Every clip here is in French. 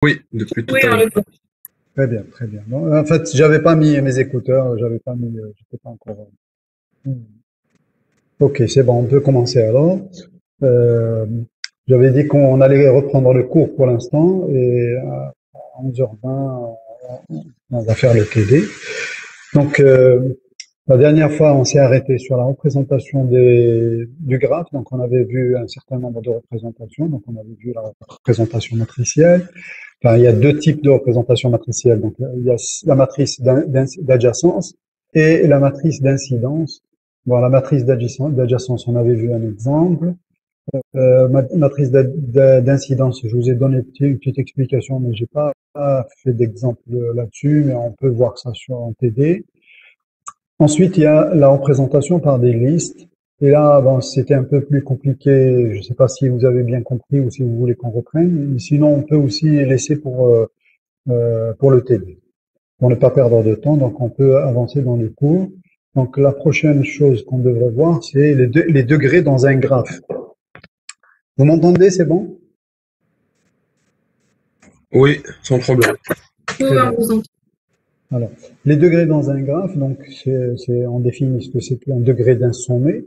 Oui, depuis tout Oui, à on l'heure. le peut. Très bien, très bien. Non, en fait, j'avais pas mis mes écouteurs, j'avais pas mis, j'étais pas encore. Ok, c'est bon, on peut commencer alors. Euh, J'avais dit qu'on allait reprendre le cours pour l'instant et à 11h20, on va faire le TD. Donc, la dernière fois, on s'est arrêté sur la représentation du graphe. Donc, on avait vu un certain nombre de représentations. Donc, on avait vu la représentation matricielle. Enfin, il y a deux types de représentation matricielle. Donc, il y a la matrice d'adjacence et la matrice d'incidence. Bon, la matrice d'adjacence, on avait vu un exemple. Matrice d'incidence, je vous ai donné une petite explication, mais j'ai pas fait d'exemple là-dessus, mais on peut voir ça sur un TD. Ensuite, il y a la représentation par des listes. Et là, bon, c'était un peu plus compliqué. Je ne sais pas si vous avez bien compris ou si vous voulez qu'on reprenne. Sinon, on peut aussi laisser pour le TD. Pour ne pas perdre de temps, donc on peut avancer dans les cours. Donc la prochaine chose qu'on devrait voir, c'est les degrés dans un graphe. Vous m'entendez, c'est bon? Oui, sans problème. Oui, Très on bien. vous entend. Alors, les degrés dans un graphe, donc on définit ce que c'est qu'un degré d'un sommet.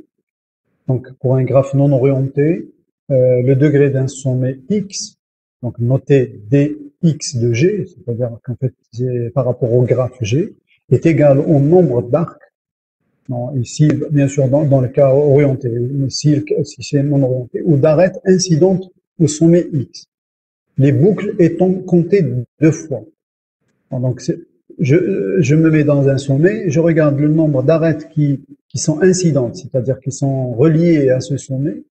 Donc pour un graphe non orienté, le degré d'un sommet x, donc noté dx de g, c'est-à-dire qu'en fait c'est par rapport au graphe g, est égal au nombre d'arcs. Non, ici, bien sûr, dans le cas orienté, si c'est non orienté, ou d'arêtes incidentes au sommet x. Les boucles étant comptées deux fois. Donc, je me mets dans un sommet, je regarde le nombre d'arêtes qui sont incidentes, c'est-à-dire qui sont reliées à ce sommet,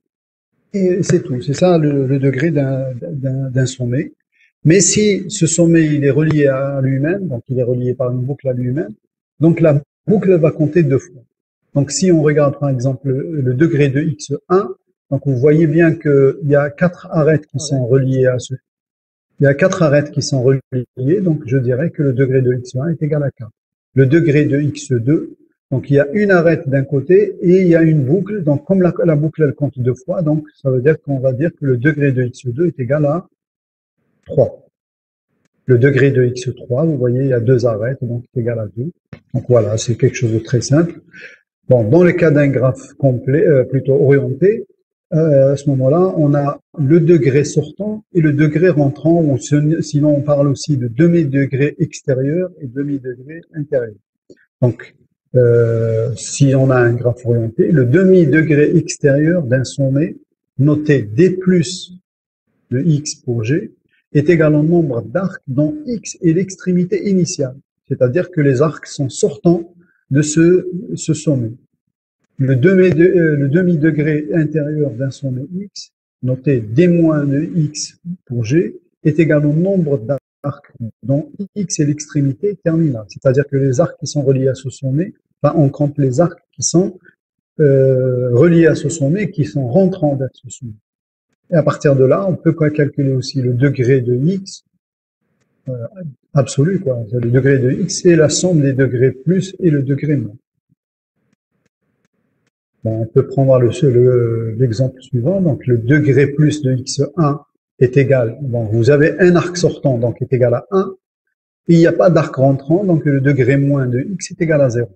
et c'est tout. C'est ça le degré d'un sommet. Mais si ce sommet il est relié à lui-même, donc il est relié par une boucle à lui-même, donc la boucle va compter deux fois. Donc si on regarde par exemple le degré de x1, donc vous voyez bien qu'il y a quatre arêtes qui sont reliées à ce. Il y a quatre arêtes qui sont reliées, donc je dirais que le degré de x1 est égal à 4. Le degré de x2, donc il y a une arête d'un côté et il y a une boucle, donc comme la boucle elle compte deux fois, donc ça veut dire qu'on va dire que le degré de x2 est égal à 3. Le degré de x3, vous voyez, il y a deux arêtes, donc c'est égal à 2. Donc voilà, c'est quelque chose de très simple. Bon, dans le cas d'un graphe complet, plutôt orienté, à ce moment-là, on a le degré sortant et le degré rentrant, ou sinon on parle aussi de demi-degré extérieur et demi-degré intérieur. Donc, si on a un graphe orienté, le demi-degré extérieur d'un sommet noté d plus de x pour g est égal au nombre d'arcs dont x est l'extrémité initiale. C'est-à-dire que les arcs sont sortants de ce sommet. Le demi-degré intérieur d'un sommet x, noté d moins de x pour g, est égal au nombre d'arcs dont x est l'extrémité terminale. C'est-à-dire que les arcs qui sont reliés à ce sommet, enfin, on compte les arcs qui sont reliés à ce sommet, qui sont rentrants vers ce sommet. Et à partir de là, on peut calculer aussi le degré de x euh, absolu, quoi. Le degré de x, c'est la somme des degrés plus et le degré moins. Bon, on peut prendre l'exemple suivant. Donc, le degré plus de x1 est égal. Bon, vous avez un arc sortant, donc est égal à 1. Et il n'y a pas d'arc rentrant, donc le degré moins de x est égal à 0.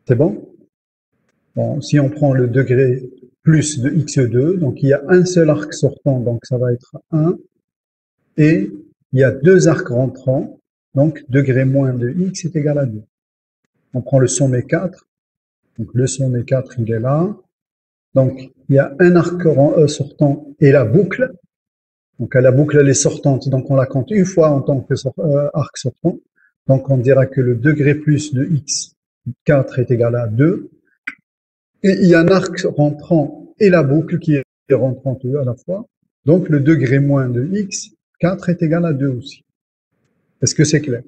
C'est bon? Bon, si on prend le degré plus de x2, donc il y a un seul arc sortant, donc ça va être 1. Et il y a deux arcs rentrants, donc degré moins de x est égal à 2. On prend le sommet 4. Donc le sommet 4, il est là. Donc, il y a un arc sortant et la boucle. Donc, la boucle, elle est sortante, donc on la compte une fois en tant que arc sortant. Donc, on dira que le degré plus de x4 est égal à 2. Et il y a un arc rentrant et la boucle qui est rentrante à la fois. Donc, le degré moins de x4 est égal à 2 aussi. Est-ce que c'est clair?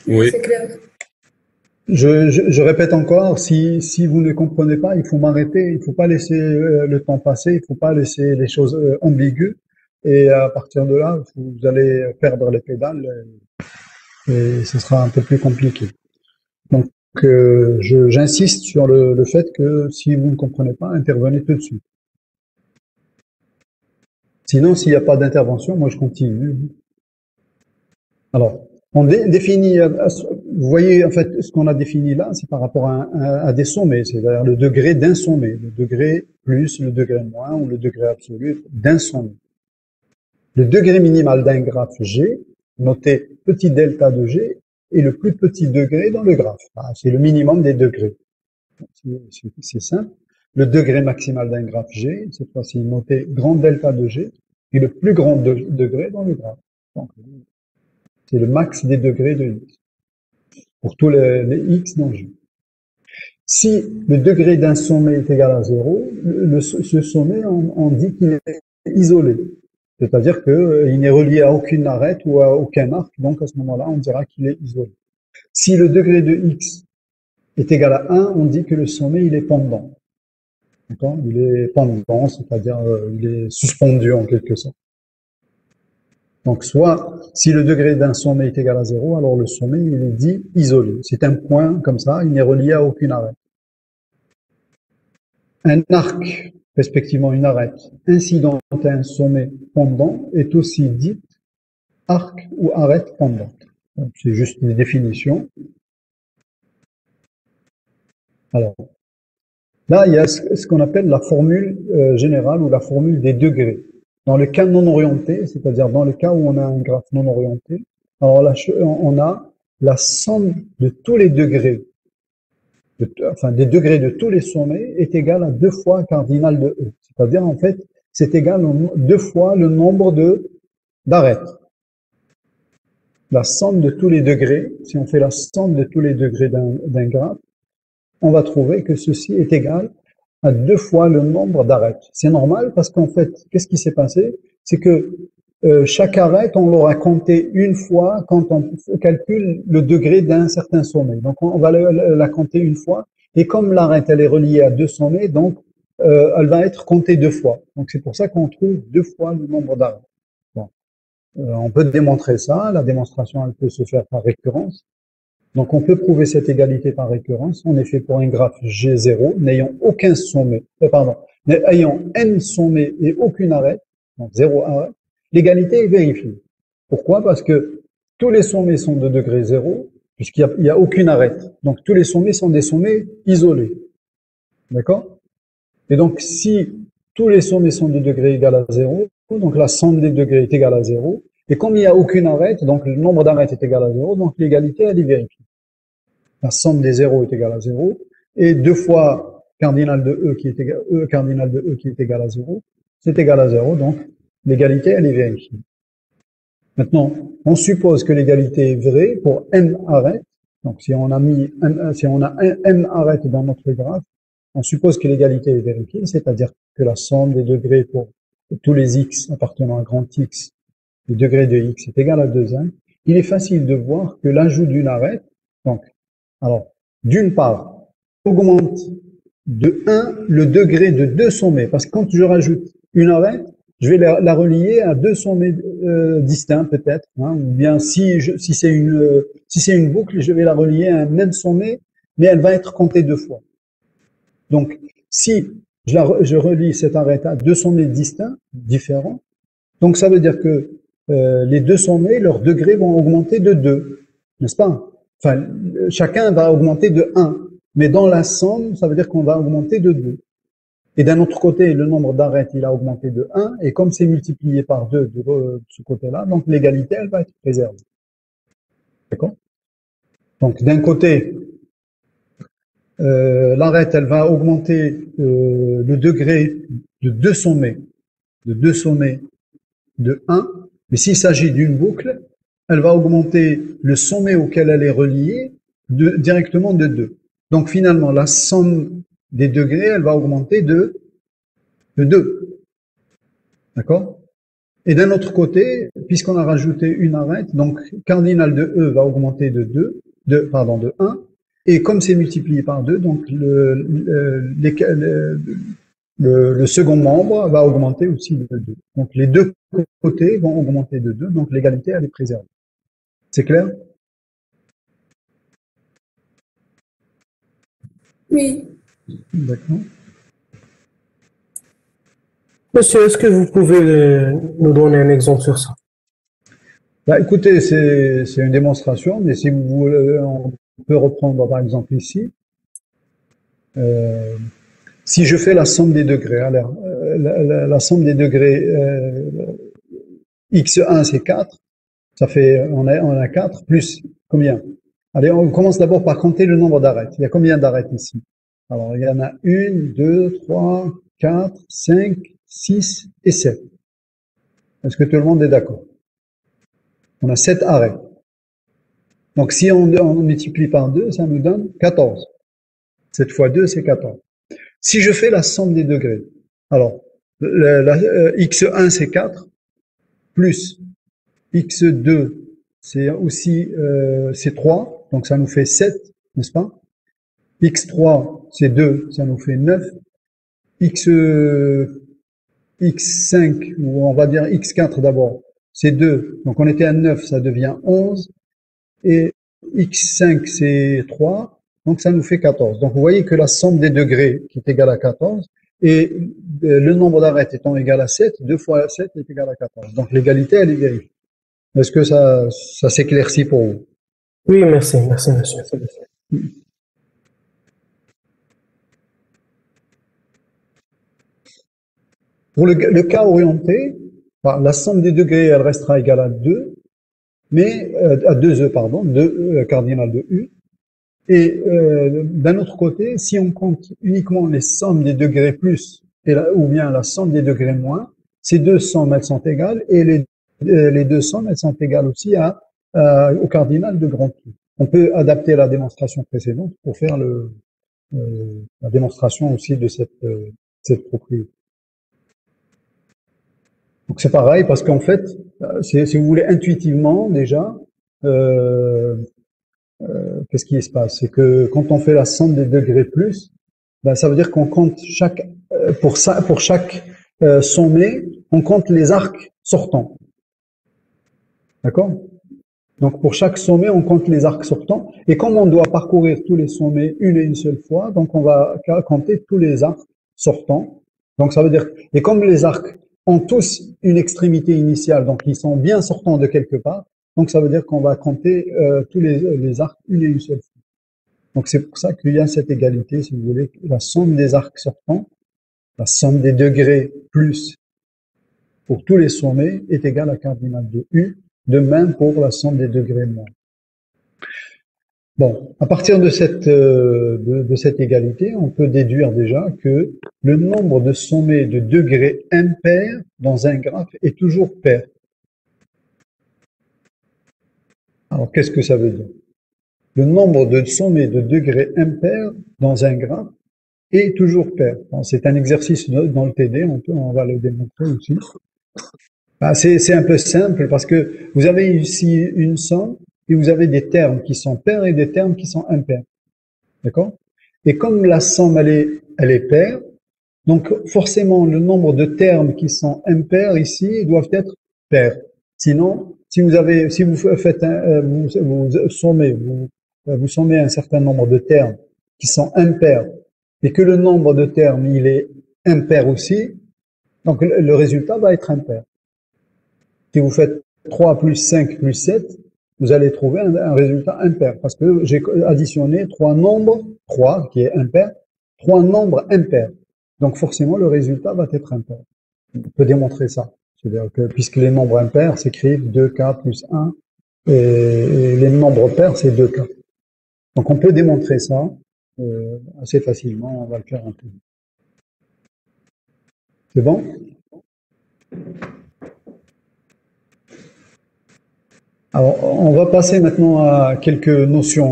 Oui, Oui, c'est clair. Je répète encore, si vous ne comprenez pas, il faut m'arrêter, il ne faut pas laisser le temps passer, il ne faut pas laisser les choses ambiguës. Et à partir de là, vous allez perdre les pédales et ce sera un peu plus compliqué. Donc, J'insiste sur le fait que si vous ne comprenez pas, intervenez tout de suite. Sinon, s'il n'y a pas d'intervention, moi je continue. Alors, on définit, vous voyez, en fait, ce qu'on a défini là, c'est par rapport à des sommets, c'est-à-dire le degré d'un sommet, le degré plus, le degré moins, ou le degré absolu d'un sommet. Le degré minimal d'un graphe G, noté petit delta de G, est le plus petit degré dans le graphe. C'est le minimum des degrés. C'est simple. Le degré maximal d'un graphe G, cette fois-ci noté grand delta de G, est le plus grand degré dans le graphe. C'est le max des degrés de X. Pour tous les X dans G. Si le degré d'un sommet est égal à 0, ce sommet, on dit qu'il est isolé. C'est-à-dire qu'il n'est relié à aucune arête ou à aucun arc, donc à ce moment-là, on dira qu'il est isolé. Si le degré de X est égal à 1, on dit que le sommet, il est pendant. Il est pendant, c'est-à-dire il est suspendu en quelque sorte. Donc, soit, si le degré d'un sommet est égal à 0, alors le sommet, il est dit isolé. C'est un point comme ça, il n'est relié à aucune arête. Un arc, respectivement une arête, incidente à un sommet pendant, est aussi dit arc ou arête pendant. C'est juste une définition. Alors, là, il y a ce qu'on appelle la formule générale ou la formule des degrés. Dans le cas non orienté, c'est-à-dire dans le cas où on a un graphe non orienté, alors là, on a la somme de tous les degrés, des degrés de tous les sommets est égale à 2 fois cardinal de E. C'est-à-dire, en fait, c'est égal à 2 fois le nombre d'arêtes. La somme de tous les degrés, si on fait la somme de tous les degrés d'un graphe, on va trouver que ceci est égal à 2 fois le nombre d'arêtes. C'est normal parce qu'en fait, qu'est-ce qui s'est passé? C'est que chaque arête, on l'aura compté une fois quand on calcule le degré d'un certain sommet. Donc, on va la compter une fois. Et comme l'arête, elle est reliée à 2 sommets, donc elle va être comptée 2 fois. Donc, c'est pour ça qu'on trouve 2 fois le nombre d'arêtes. Bon. On peut démontrer ça. La démonstration, elle peut se faire par récurrence. Donc, on peut prouver cette égalité par récurrence. En effet, pour un graphe G0, n'ayant aucun sommet, ayant n sommets et aucune arête, donc 0 arête, l'égalité est vérifiée. Pourquoi? Parce que tous les sommets sont de degré 0, puisqu'il n'y a aucune arête. Donc, tous les sommets sont des sommets isolés. D'accord? Et donc, si tous les sommets sont de degré égal à 0, donc la somme des degrés est égale à 0, et comme il n'y a aucune arête, donc le nombre d'arêtes est égal à 0, donc l'égalité, elle est vérifiée. La somme des zéros est égale à 0, et 2 fois cardinal de E qui est égal, E cardinal de E qui est égal à 0, c'est égal à 0, donc l'égalité, elle est vérifiée. Maintenant, on suppose que l'égalité est vraie pour m arêtes. Donc, si on a un m arêtes dans notre graphe, on suppose que l'égalité est vérifiée, c'est-à-dire que la somme des degrés pour tous les x appartenant à grand X, le degré de x est égal à 2,1. Il est facile de voir que l'ajout d'une arête, donc, alors, d'une part, augmente de 1 le degré de 2 sommets, parce que quand je rajoute une arête, je vais la relier à 2 sommets distincts peut-être, hein, ou bien si c'est une boucle, je vais la relier à un même sommet, mais elle va être comptée 2 fois. Donc, si je relie cette arête à 2 sommets distincts, différents, donc ça veut dire que les 2 sommets, leurs degrés vont augmenter de 2, n'est-ce pas? Enfin, chacun va augmenter de 1, mais dans la somme, ça veut dire qu'on va augmenter de 2. Et d'un autre côté, le nombre d'arêtes, il a augmenté de 1, et comme c'est multiplié par 2 de ce côté-là, donc l'égalité, elle va être préservée. D'accord? Donc d'un côté, l'arête, elle va augmenter le degré de 2 sommets, de 1, mais s'il s'agit d'une boucle, elle va augmenter le sommet auquel elle est reliée directement de 2. Donc finalement, la somme des degrés, elle va augmenter de 2. D'accord? Et d'un autre côté, puisqu'on a rajouté une arête, donc cardinal de E va augmenter de 1, et comme c'est multiplié par 2, donc le second membre va augmenter aussi de 2. Donc les deux côtés vont augmenter de 2, donc l'égalité, elle est préservée. C'est clair? Oui. D'accord. Monsieur, est-ce que vous pouvez nous donner un exemple sur ça? Bah, écoutez, c'est une démonstration, mais si vous voulez, on peut reprendre par exemple ici. Euh, si je fais la somme des degrés, alors la somme des degrés x1 c'est 4, ça fait on a 4 plus combien? Allez, on commence d'abord par compter le nombre d'arêtes. Il y a combien d'arêtes ici? Alors il y en a 1, 2, 3, 4, 5, 6 et 7. Est-ce que tout le monde est d'accord? On a 7 arêtes. Donc si on multiplie par 2, ça nous donne 14. 7 fois 2, c'est 14. Si je fais la somme des degrés, alors x1 c'est 4, plus x2 c'est aussi c'est 3, donc ça nous fait 7, n'est-ce pas? x3 c'est 2, ça nous fait 9. x5, ou on va dire x4 d'abord, c'est 2, donc on était à 9, ça devient 11. Et x5 c'est 3, donc ça nous fait 14. Donc vous voyez que la somme des degrés qui est égale à 14, et le nombre d'arêtes étant égal à 7, 2 fois 7 est égal à 14. Donc l'égalité, elle est vérifiée. Est-ce que ça s'éclaircit pour vous? Oui, merci, merci, monsieur. Pour le cas orienté, la somme des degrés, elle restera égale à 2, mais à 2e, pardon, 2 cardinal de U. Et d'un autre côté, si on compte uniquement les sommes des degrés plus ou bien la somme des degrés moins, ces deux sommes elles sont égales et les deux sommes elles sont égales aussi au cardinal de grand U. On peut adapter la démonstration précédente pour faire la démonstration aussi de cette propriété. Donc c'est pareil parce qu'en fait, si vous voulez intuitivement déjà, qu'est-ce qui se passe? C'est que quand on fait la somme des degrés plus, ben, ça veut dire qu'on compte pour chaque sommet, on compte les arcs sortants. D'accord? Donc pour chaque sommet, on compte les arcs sortants. Et comme on doit parcourir tous les sommets une et une seule fois, donc on va compter tous les arcs sortants. Donc ça veut dire, et comme les arcs ont tous une extrémité initiale, donc ils sont bien sortants de quelque part, donc ça veut dire qu'on va compter tous les arcs une et une seule fois. Donc c'est pour ça qu'il y a cette égalité, si vous voulez, la somme des arcs sortants, la somme des degrés plus pour tous les sommets est égale à cardinal de U, de même pour la somme des degrés moins. Bon, à partir de cette égalité, on peut déduire déjà que le nombre de sommets de degrés impairs dans un graphe est toujours pair. Alors, qu'est-ce que ça veut dire? Le nombre de sommets de degrés impairs dans un graphe est toujours pair. C'est un exercice dans le TD, on va le démontrer aussi. C'est un peu simple parce que vous avez ici une somme et vous avez des termes qui sont pairs et des termes qui sont impairs. D'accord? Et comme la somme, elle est paire, donc forcément le nombre de termes qui sont impairs ici doivent être pairs. Sinon, si vous faites vous sommez un certain nombre de termes qui sont impairs et que le nombre de termes il est impair aussi, donc le résultat va être impair. Si vous faites 3 plus 5 plus 7, vous allez trouver un résultat impair parce que j'ai additionné 3 nombres, 3 qui est impair, 3 nombres impairs. Donc forcément le résultat va être impair. On peut démontrer ça. C'est-à-dire que puisque les nombres impairs s'écrivent 2k plus 1 et les nombres pairs c'est 2k. Donc on peut démontrer ça assez facilement, on va le faire un peu. C'est bon? Alors, on va passer maintenant à quelques notions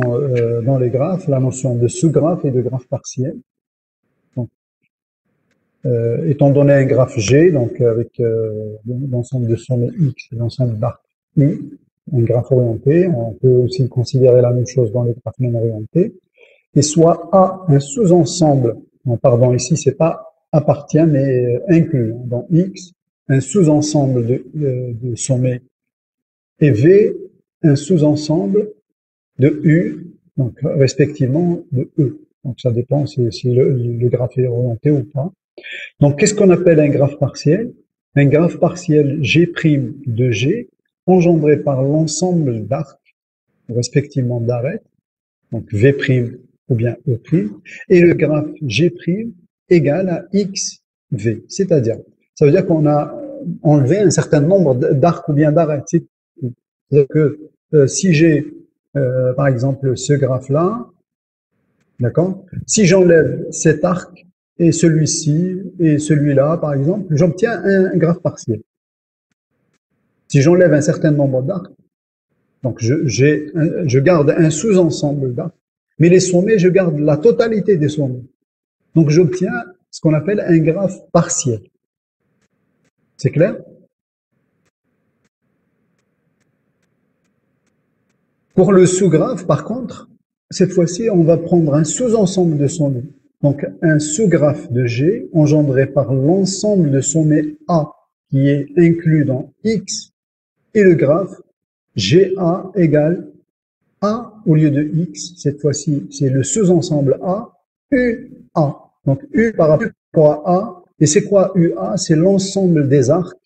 dans les graphes, la notion de sous-graphe et de graphe partiel. Donc, étant donné un graphe G, donc avec l'ensemble de sommets X et l'ensemble d'arcs U, un graphe orienté, on peut aussi considérer la même chose dans les graphes non orientés, et soit A un sous-ensemble, pardon, ici c'est pas appartient mais inclus, dans X, un sous-ensemble de sommets et V un sous-ensemble de U, donc respectivement de E. Donc ça dépend si le graphe est orienté ou pas. Donc qu'est-ce qu'on appelle un graphe partiel? Un graphe partiel G' de G engendré par l'ensemble d'arcs, respectivement d'arêtes, donc V' ou bien E', et le graphe G' égal à XV. C'est-à-dire, ça veut dire qu'on a enlevé un certain nombre d'arcs ou bien d'arêtes. C'est-à-dire que si j'ai, par exemple, ce graphe-là, d'accord? Si j'enlève cet arc et celui-ci et celui-là, par exemple, j'obtiens un graphe partiel. Si j'enlève un certain nombre d'arcs, donc je garde un sous-ensemble d'arcs, mais les sommets, je garde la totalité des sommets. Donc j'obtiens ce qu'on appelle un graphe partiel. C'est clair? Pour le sous-graphe, par contre, cette fois-ci, on va prendre un sous-ensemble de sommets. Donc un sous-graphe de G engendré par l'ensemble de sommets A qui est inclus dans X et le graphe GA égale A au lieu de X. Cette fois-ci, c'est le sous-ensemble A, UA. Donc U par rapport à A. Et c'est quoi UA? C'est l'ensemble des arcs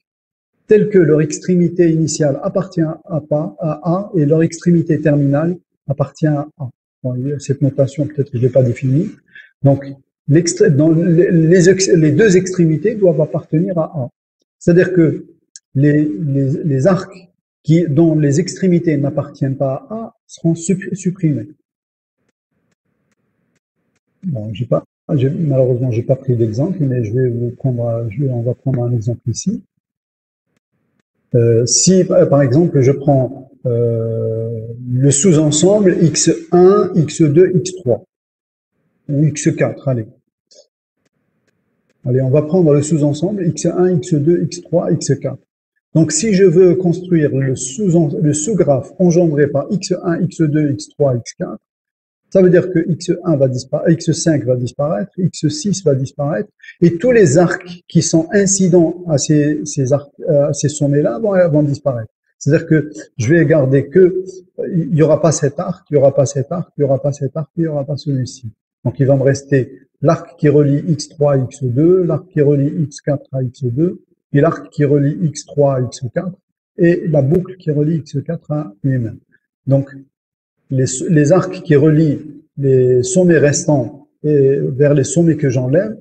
tels que leur extrémité initiale appartient à A et leur extrémité terminale appartient à A. Bon, cette notation, peut-être que je ne l'ai pas définie. Donc, les deux extrémités doivent appartenir à A. C'est-à-dire que les arcs dont les extrémités n'appartiennent pas à A seront supprimés. Bon, malheureusement, j'ai pas pris d'exemple, mais on va prendre un exemple ici. Si, par exemple, je prends le sous-ensemble X1, X2, X3, ou X4, allez. Allez, on va prendre le sous-ensemble X1, X2, X3, X4. Donc, si je veux construire le sous-graphe engendré par X1, X2, X3, X4, ça veut dire que X1 va disparaître, X5 va disparaître, X6 va disparaître, et tous les arcs qui sont incidents à ces sommets-là vont disparaître. C'est-à-dire que je vais garder il n'y aura pas cet arc, il n'y aura pas cet arc, il n'y aura pas cet arc, il n'y aura pas celui-ci. Donc il va me rester l'arc qui relie X3 à X2, l'arc qui relie X4 à X2, et l'arc qui relie X3 à X4, et la boucle qui relie X4 à lui-même. Donc, les arcs qui relient les sommets restants vers les sommets que j'enlève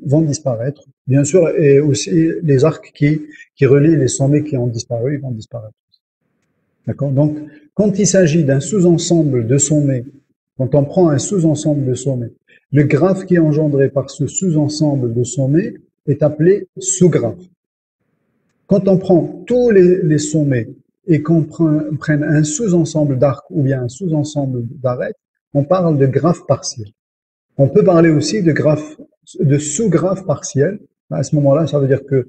vont disparaître. Bien sûr, et aussi les arcs qui relient les sommets qui ont disparu vont disparaître. D'accord? Donc, quand il s'agit d'un sous-ensemble de sommets, quand on prend un sous-ensemble de sommets, le graphe qui est engendré par ce sous-ensemble de sommets est appelé sous-graphe. Quand on prend tous les sommets et qu'on prenne un sous-ensemble d'arcs ou bien un sous-ensemble d'arêtes, on parle de graphe partiel. On peut parler aussi de sous-graphe partiel. À ce moment-là, ça veut dire que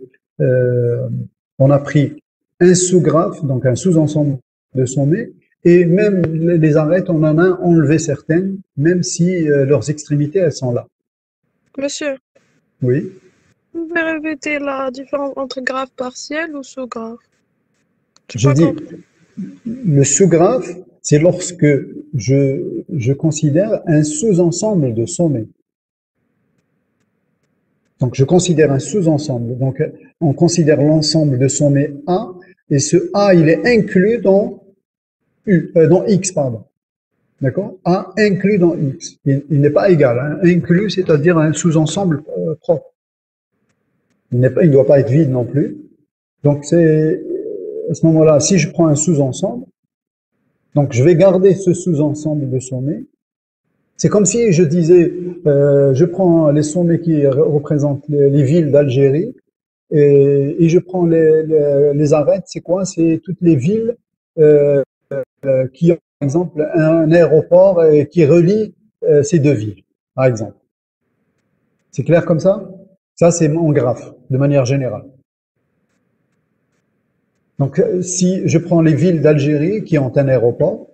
on a pris un sous-graphe, donc un sous-ensemble de sommets, et même les arêtes, on en a enlevé certaines, même si leurs extrémités, elles sont là. Monsieur, Oui. vous pouvez répéter la différence entre graphe partiel ou sous-graphe? Je dis, le sous-graphe, c'est lorsque je considère un sous-ensemble de sommets. Donc, je considère un sous-ensemble. Donc, on considère l'ensemble de sommets A, et ce A, il est inclus dans X, pardon. D'accord? A inclus dans X. Il n'est pas égal. Hein. Inclus, c'est-à-dire un sous-ensemble propre. Il ne doit pas être vide non plus. Donc, à ce moment-là, si je prends un sous-ensemble, donc je vais garder ce sous-ensemble de sommets. C'est comme si je disais, je prends les sommets qui représentent les villes d'Algérie et je prends les arêtes. C'est quoi? C'est toutes les villes qui ont, par exemple, un aéroport qui relie ces deux villes, par exemple. C'est clair comme ça? Ça, c'est mon graphe, de manière générale. Donc, si je prends les villes d'Algérie qui ont un aéroport,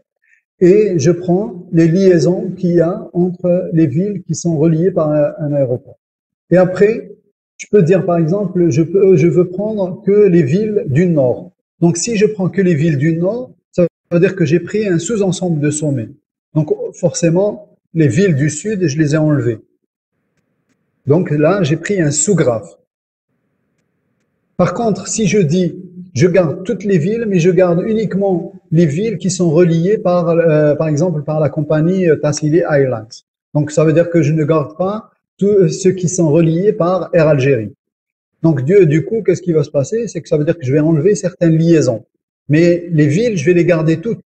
et je prends les liaisons qu'il y a entre les villes qui sont reliées par un aéroport. Et après, je peux dire, par exemple, je veux prendre que les villes du Nord. Donc, si je prends que les villes du Nord, ça veut dire que j'ai pris un sous-ensemble de sommets. Donc, forcément, les villes du sud, je les ai enlevées. Donc là, j'ai pris un sous-graphe. Par contre, si je dis, je garde toutes les villes, mais je garde uniquement les villes qui sont reliées par exemple, par la compagnie Tassili Airlines. Donc, ça veut dire que je ne garde pas tous ceux qui sont reliés par Air Algérie. Donc, du coup, qu'est-ce qui va se passer? C'est que ça veut dire que je vais enlever certaines liaisons. Mais les villes, je vais les garder toutes.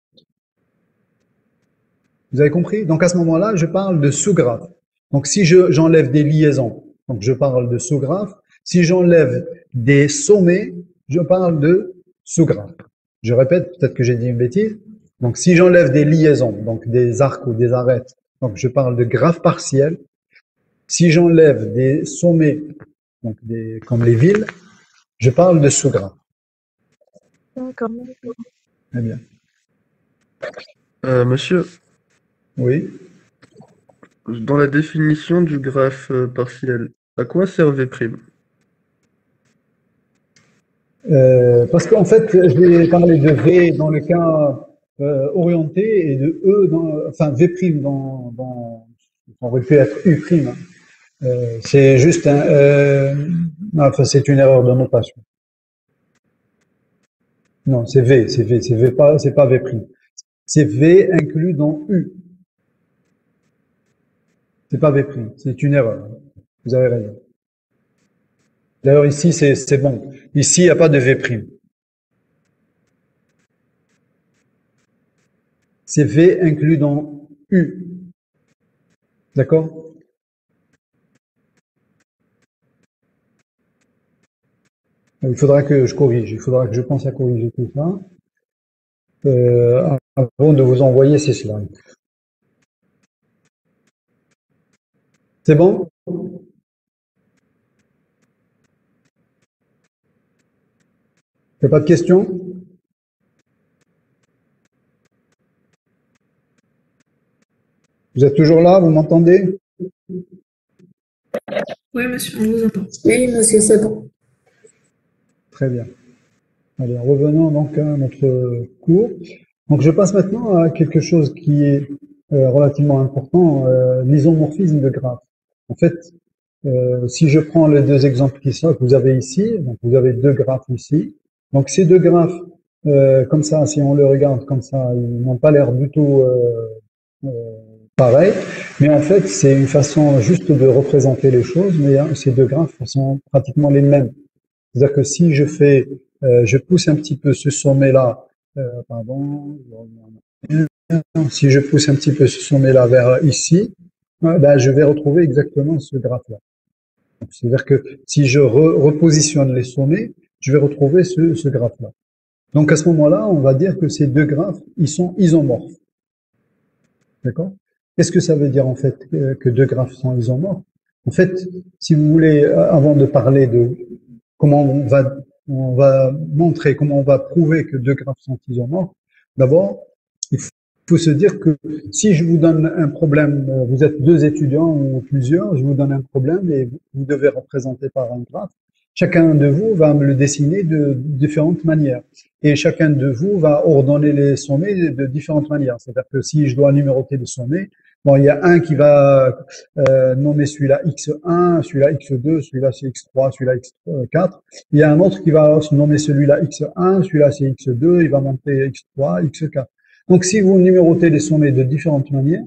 Vous avez compris? Donc, à ce moment-là, je parle de sous-graphe. Donc, si j'enlève des liaisons, donc je parle de sous-graphe. Si j'enlève des sommets, je parle de sous-graphe. Je répète, peut-être que j'ai dit une bêtise. Donc, si j'enlève des liaisons, donc des arcs ou des arêtes, donc je parle de graphe partiel. Si j'enlève des sommets, donc comme les villes, je parle de sous-graphe. D'accord. Très bien. Monsieur, Oui. dans la définition du graphe partiel, à quoi sert V'? Parce qu'en fait, je vais parler de V dans le cas orienté et de E enfin V' on aurait pu être U'. C'est juste enfin, c'est une erreur de notation. Non, c'est V, c'est V pas, c'est pas V'. C'est V inclus dans U. C'est pas V', c'est une erreur. Vous avez raison. D'ailleurs, ici, c'est bon. Ici, il n'y a pas de V'. C'est V inclus dans U. D'accord? Il faudra que je corrige. Il faudra que je pense à corriger tout ça avant de vous envoyer ces slides. C'est bon? Il n'y a pas de questions? Vous êtes toujours là? Vous m'entendez? Oui, monsieur, on vous entend. Oui, monsieur, c'est bon. Très bien. Allez, revenons donc à notre cours. Donc, je passe maintenant à quelque chose qui est relativement important, l'isomorphisme de graphes. En fait, si je prends les deux exemples que vous avez ici, donc vous avez deux graphes ici. Donc, ces deux graphes, comme ça, si on les regarde comme ça, ils n'ont pas l'air du tout pareil, mais en fait, c'est une façon juste de représenter les choses, mais ces deux graphes sont pratiquement les mêmes. C'est-à-dire que si je pousse un petit peu ce sommet-là, si je pousse un petit peu ce sommet-là vers ici, ben, je vais retrouver exactement ce graphe-là. C'est-à-dire que si je repositionne les sommets, je vais retrouver ce graphe-là. Donc à ce moment-là, on va dire que ces deux graphes, ils sont isomorphes. D'accord? Qu'est-ce que ça veut dire en fait que deux graphes sont isomorphes? En fait, si vous voulez, avant de parler de comment on va montrer, comment on va prouver que deux graphes sont isomorphes, d'abord, il faut se dire que si je vous donne un problème, vous êtes deux étudiants ou plusieurs, je vous donne un problème et vous devez représenter par un graphe, chacun de vous va me le dessiner de différentes manières. Et chacun de vous va ordonner les sommets de différentes manières. C'est-à-dire que si je dois numéroter les sommets, bon, il y a un qui va nommer celui-là X1, celui-là X2, celui-là c'est X3, celui-là X4. Il y a un autre qui va nommer celui-là X1, celui-là c'est X2, il va monter X3, X4. Donc si vous numérotez les sommets de différentes manières,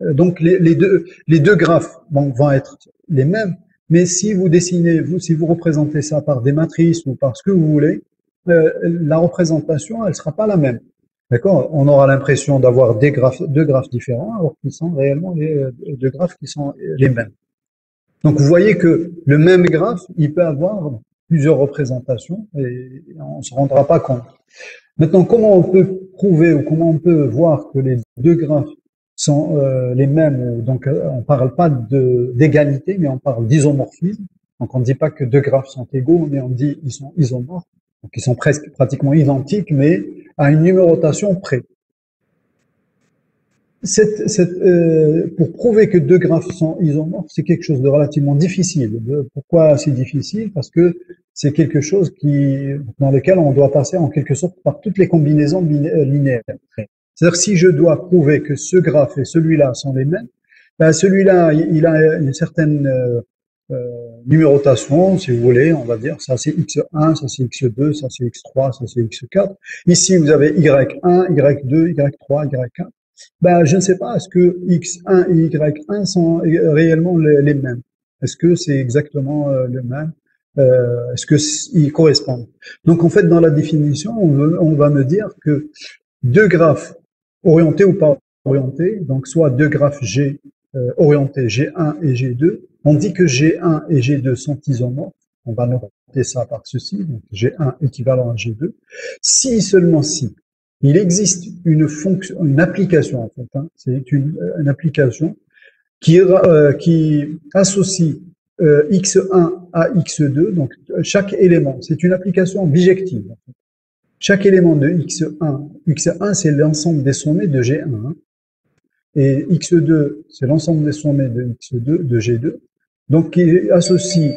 donc les deux graphes vont être les mêmes, mais si vous dessinez, si vous représentez ça par des matrices ou par ce que vous voulez, la représentation, elle sera pas la même. D'accord? On aura l'impression d'avoir deux graphes différents, alors qu'ils sont réellement deux graphes qui sont les mêmes. Donc, vous voyez que le même graphe, il peut avoir plusieurs représentations et on se rendra pas compte. Maintenant, comment on peut prouver ou comment on peut voir que les deux graphes sont les mêmes? Donc, on parle pas d'égalité, mais on parle d'isomorphisme. Donc, on ne dit pas que deux graphes sont égaux, mais on dit ils sont isomorphes. Donc, ils sont pratiquement identiques, mais à une numérotation près. Pour prouver que deux graphes sont isomorphes, c'est quelque chose de relativement difficile. Pourquoi c'est difficile? Parce que c'est quelque chose dans lequel on doit passer en quelque sorte par toutes les combinaisons linéaires. C'est-à-dire si je dois prouver que ce graphe et celui-là sont les mêmes, Ben, celui-là, il a une certaine numérotation, si vous voulez, on va dire. Ça, c'est x1, ça, c'est x2, ça, c'est x3, ça, c'est x4. Ici, vous avez y1, y2, y3, y4. Ben, je ne sais pas, est-ce que x1 et y1 sont réellement les mêmes? Est-ce que c'est exactement le même? Est-ce que ils correspondent? Donc, en fait, dans la définition, on va me dire que deux graphes orientés ou pas orientés, donc soit deux graphes G orientés G1 et G2, on dit que G1 et G2 sont isomorphes, on va noter ça par ceci, donc G1 équivalent à G2, si seulement si il existe une fonction, une application en fait, hein, c'est une application qui associe x1 à x2, donc chaque élément, c'est une application bijective. En fait. Chaque élément de x1 c'est l'ensemble des sommets de G1, hein, et x2 c'est l'ensemble des sommets de x2, de G2, donc qui associe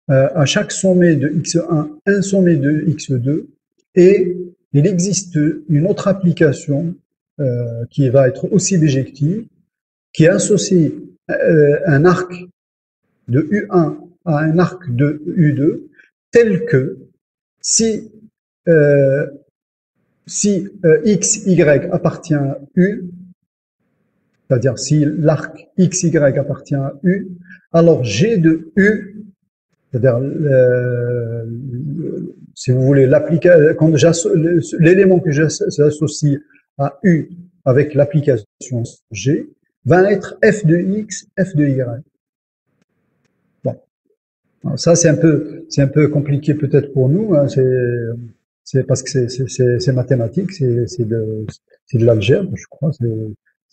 à chaque sommet de x1 un sommet de x2, et il existe une autre application qui va être aussi bijective, qui associe un arc de U1 à un arc de U2, tel que si x, y appartient à U, c'est-à-dire si l'arc x, y appartient à U, alors G de U, c'est-à-dire si vous voulez quand l'élément que j'associe à U avec l'application G va être f de x, f de y. Bon, alors ça c'est un peu compliqué peut-être pour nous, hein, c'est parce que c'est mathématique, c'est de l'algèbre, je crois,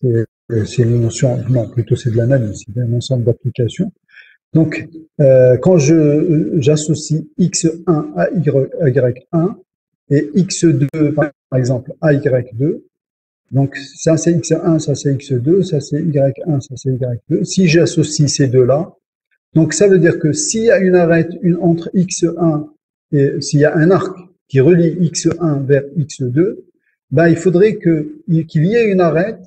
c'est une notion, non plutôt c'est de l'analyse, c'est un ensemble d'applications. Donc, quand j'associe x1 à y1 et x2 par exemple à y2, donc ça c'est x1, ça c'est x2, ça c'est y1, ça c'est y2. Si j'associe ces deux-là, donc ça veut dire que s'il y a une arête entre x1 et s'il y a un arc qui relie x1 vers x2, ben il faudrait qu'il y ait une arête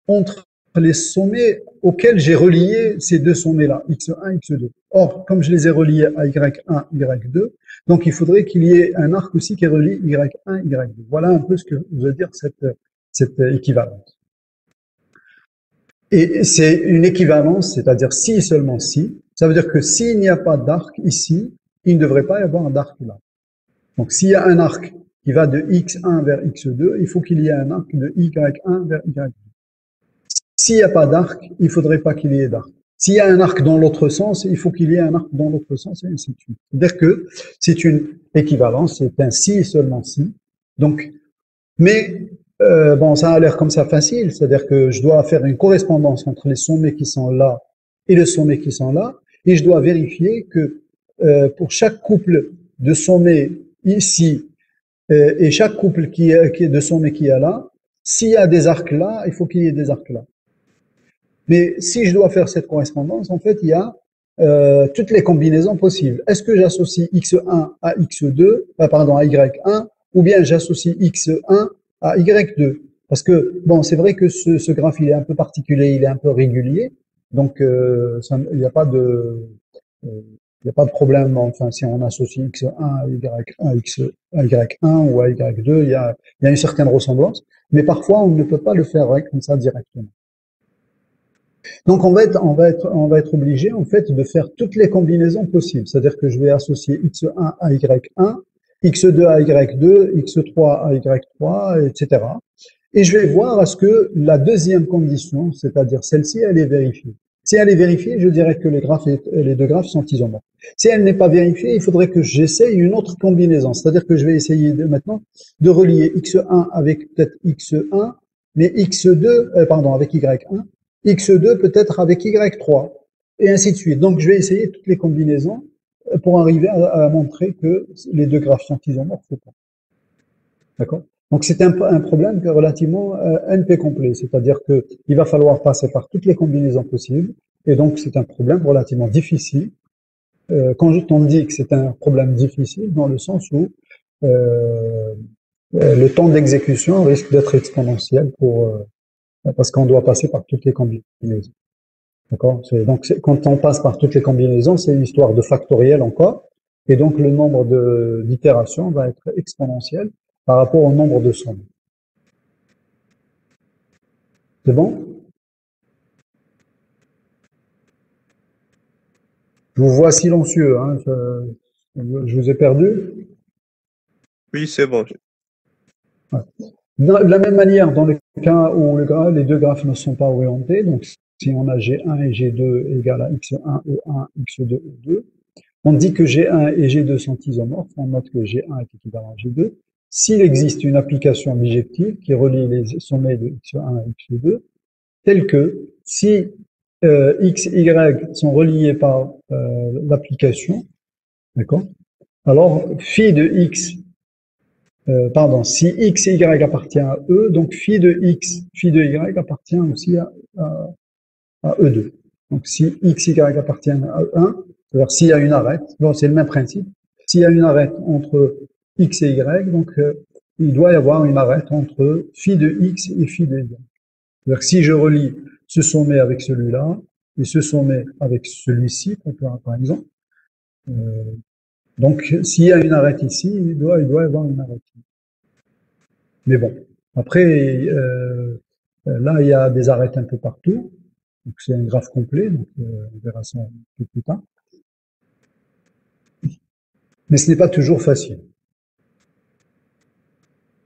entre les sommets auxquels j'ai relié ces deux sommets-là, x1, x2. Or, comme je les ai reliés à y1, y2, donc il faudrait qu'il y ait un arc aussi qui relie y1, y2. Voilà un peu ce que veut dire cette équivalence. Et c'est une équivalence, c'est-à-dire si et seulement si. Ça veut dire que s'il n'y a pas d'arc ici, il ne devrait pas y avoir d'arc là. Donc s'il y a un arc qui va de x1 vers x2, il faut qu'il y ait un arc de y1 vers y2. S'il n'y a pas d'arc, il ne faudrait pas qu'il y ait d'arc. S'il y a un arc dans l'autre sens, il faut qu'il y ait un arc dans l'autre sens, et ainsi de suite. C'est-à-dire que c'est une équivalence, c'est un si et seulement si. Donc, mais bon, ça a l'air comme ça facile, c'est-à-dire que je dois faire une correspondance entre les sommets qui sont là et les sommets qui sont là, et je dois vérifier que pour chaque couple de sommets ici et chaque couple qui est de sommets qui est là, s'il y a des arcs là, il faut qu'il y ait des arcs là. Mais si je dois faire cette correspondance, en fait, il y a toutes les combinaisons possibles. Est-ce que j'associe x1 à x2, pardon, à y1, ou bien j'associe x1 à y2? Parce que, bon, c'est vrai que ce graphe, il est un peu particulier, il est un peu régulier, donc il n'y a pas de problème, enfin, si on associe x1 à y1 ou à y2, il y a une certaine ressemblance, mais parfois on ne peut pas le faire comme ça directement. Donc on va être obligé en fait de faire toutes les combinaisons possibles, c'est-à-dire que je vais associer x1 à y1, x2 à y2, x3 à y3, etc. Et je vais voir à ce que la deuxième condition, c'est-à-dire celle-ci, elle est vérifiée. Si elle est vérifiée, je dirais que les deux graphes sont isomorphes. Si elle n'est pas vérifiée, il faudrait que j'essaye une autre combinaison, c'est-à-dire que je vais essayer maintenant de relier x1 avec peut-être x1, mais x2, pardon, avec y1, x2 peut-être avec y3, et ainsi de suite. Donc je vais essayer toutes les combinaisons pour arriver à montrer que les deux graphes sont isomorphes ou pas. D'accord? Donc c'est un problème relativement NP complet, c'est-à-dire que il va falloir passer par toutes les combinaisons possibles, et donc c'est un problème relativement difficile. Quand on dit que c'est un problème difficile, dans le sens où le temps d'exécution risque d'être exponentiel parce qu'on doit passer par toutes les combinaisons. D'accord? Quand on passe par toutes les combinaisons, c'est une histoire de factoriel encore. Et donc, le nombre d'itérations va être exponentiel par rapport au nombre de sommes. C'est bon? Je vous vois silencieux, hein. Je vous ai perdu. Oui, c'est bon. Ouais. De la même manière, dans le cas où les deux graphes ne sont pas orientés, donc si on a G1 et G2 égale à X1 E1, X2 E2, on dit que G1 et G2 sont isomorphes, on note que G1 est équivalent à G2. S'il existe une application bijective qui relie les sommets de X1 à X2, telle que si X, Y sont reliés par l'application, d'accord? Alors, phi de X, si X et Y appartient à E, donc phi de X, phi de Y appartient aussi à E2. Donc, si X, Y appartient à E1, c'est-à-dire s'il y a une arête, bon, c'est le même principe. S'il y a une arête entre X et Y, donc il doit y avoir une arête entre phi de X et phi de Y. C'est-à-dire que si je relie ce sommet avec celui-là, et ce sommet avec celui-ci, par exemple, donc s'il y a une arête ici, il doit y avoir une arête. Mais bon, après, là, il y a des arêtes un peu partout. Donc c'est un graphe complet, donc on verra ça un peu plus tard. Mais ce n'est pas toujours facile.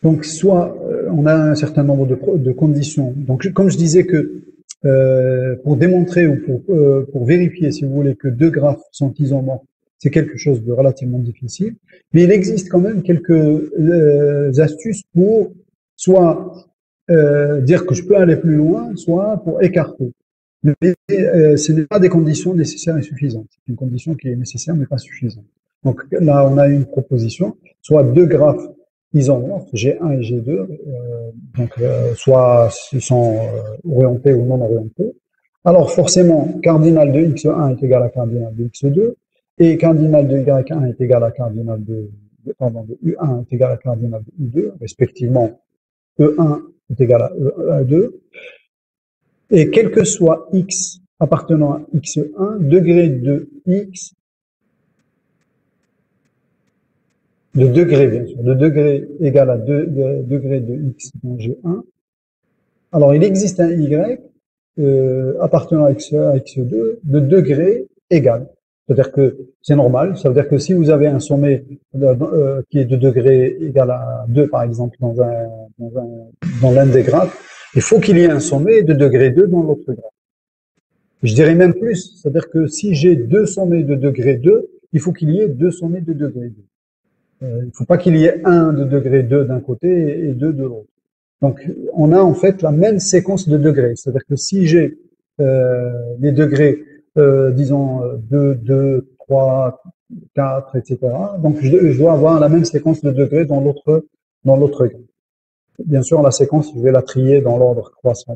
Donc soit on a un certain nombre de conditions. Donc comme je disais que pour démontrer ou pour vérifier, si vous voulez, que deux graphes sont isomorphes, c'est quelque chose de relativement difficile. Mais il existe quand même quelques astuces pour soit dire que je peux aller plus loin, soit pour écarter. Mais ce n'est pas des conditions nécessaires et suffisantes. C'est une condition qui est nécessaire mais pas suffisante. Donc là, on a une proposition, soit deux graphes isomorphes, G1 et G2, soit ils sont orientés ou non orientés. Alors forcément, cardinal de x1 est égal à cardinal de x2, et cardinal de y1 est égal à cardinal de u1 est égal à cardinal de u2, respectivement e1 est égal à e2. Et quel que soit x appartenant à x1, degré de x, de degré bien sûr, de degré égal à degré de x dans G1. Alors il existe un y appartenant à x2 de degré égal. C'est-à-dire que c'est normal, ça veut dire que si vous avez un sommet qui est de degré égal à 2 par exemple dans l'un des graphes, il faut qu'il y ait un sommet de degré 2 dans l'autre graphe. Je dirais même plus, c'est-à-dire que si j'ai deux sommets de degré 2, il faut qu'il y ait deux sommets de degré 2. Il ne faut pas qu'il y ait un de degré 2 d'un côté et deux de l'autre. Donc, on a en fait la même séquence de degrés. C'est-à-dire que si j'ai les degrés, disons 2, 2, 3, 4, etc., donc je dois avoir la même séquence de degrés dans l'autre graphe. Bien sûr, la séquence, je vais la trier dans l'ordre croissant.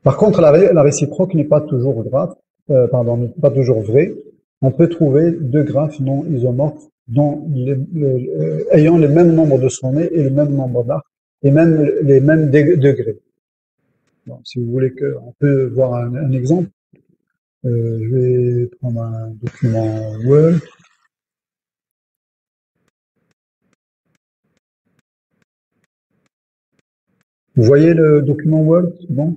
Par contre, la réciproque n'est pas toujours n'est pas toujours vraie. On peut trouver deux graphes non isomorphes ayant le même nombre de sommets et le même nombre d'arcs et même les mêmes degrés. Bon, si vous voulez on peut voir un exemple. Je vais prendre un document Word. Vous voyez le document Word, c'est bon?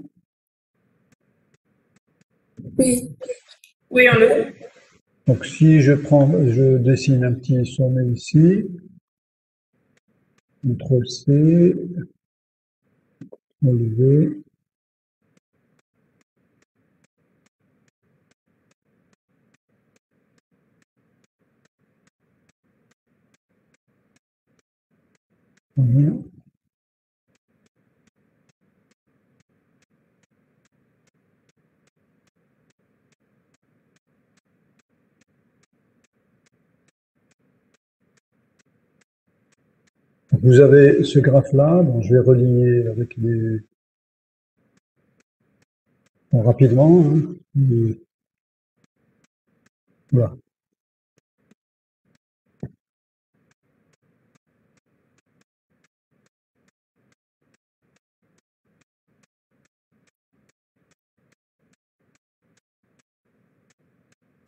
Oui. Oui, on le voit. Donc si je dessine un petit sommet ici, CTRL-C, CTRL-V, vous avez ce graphe-là, bon, je vais relier avec rapidement. Hein, voilà.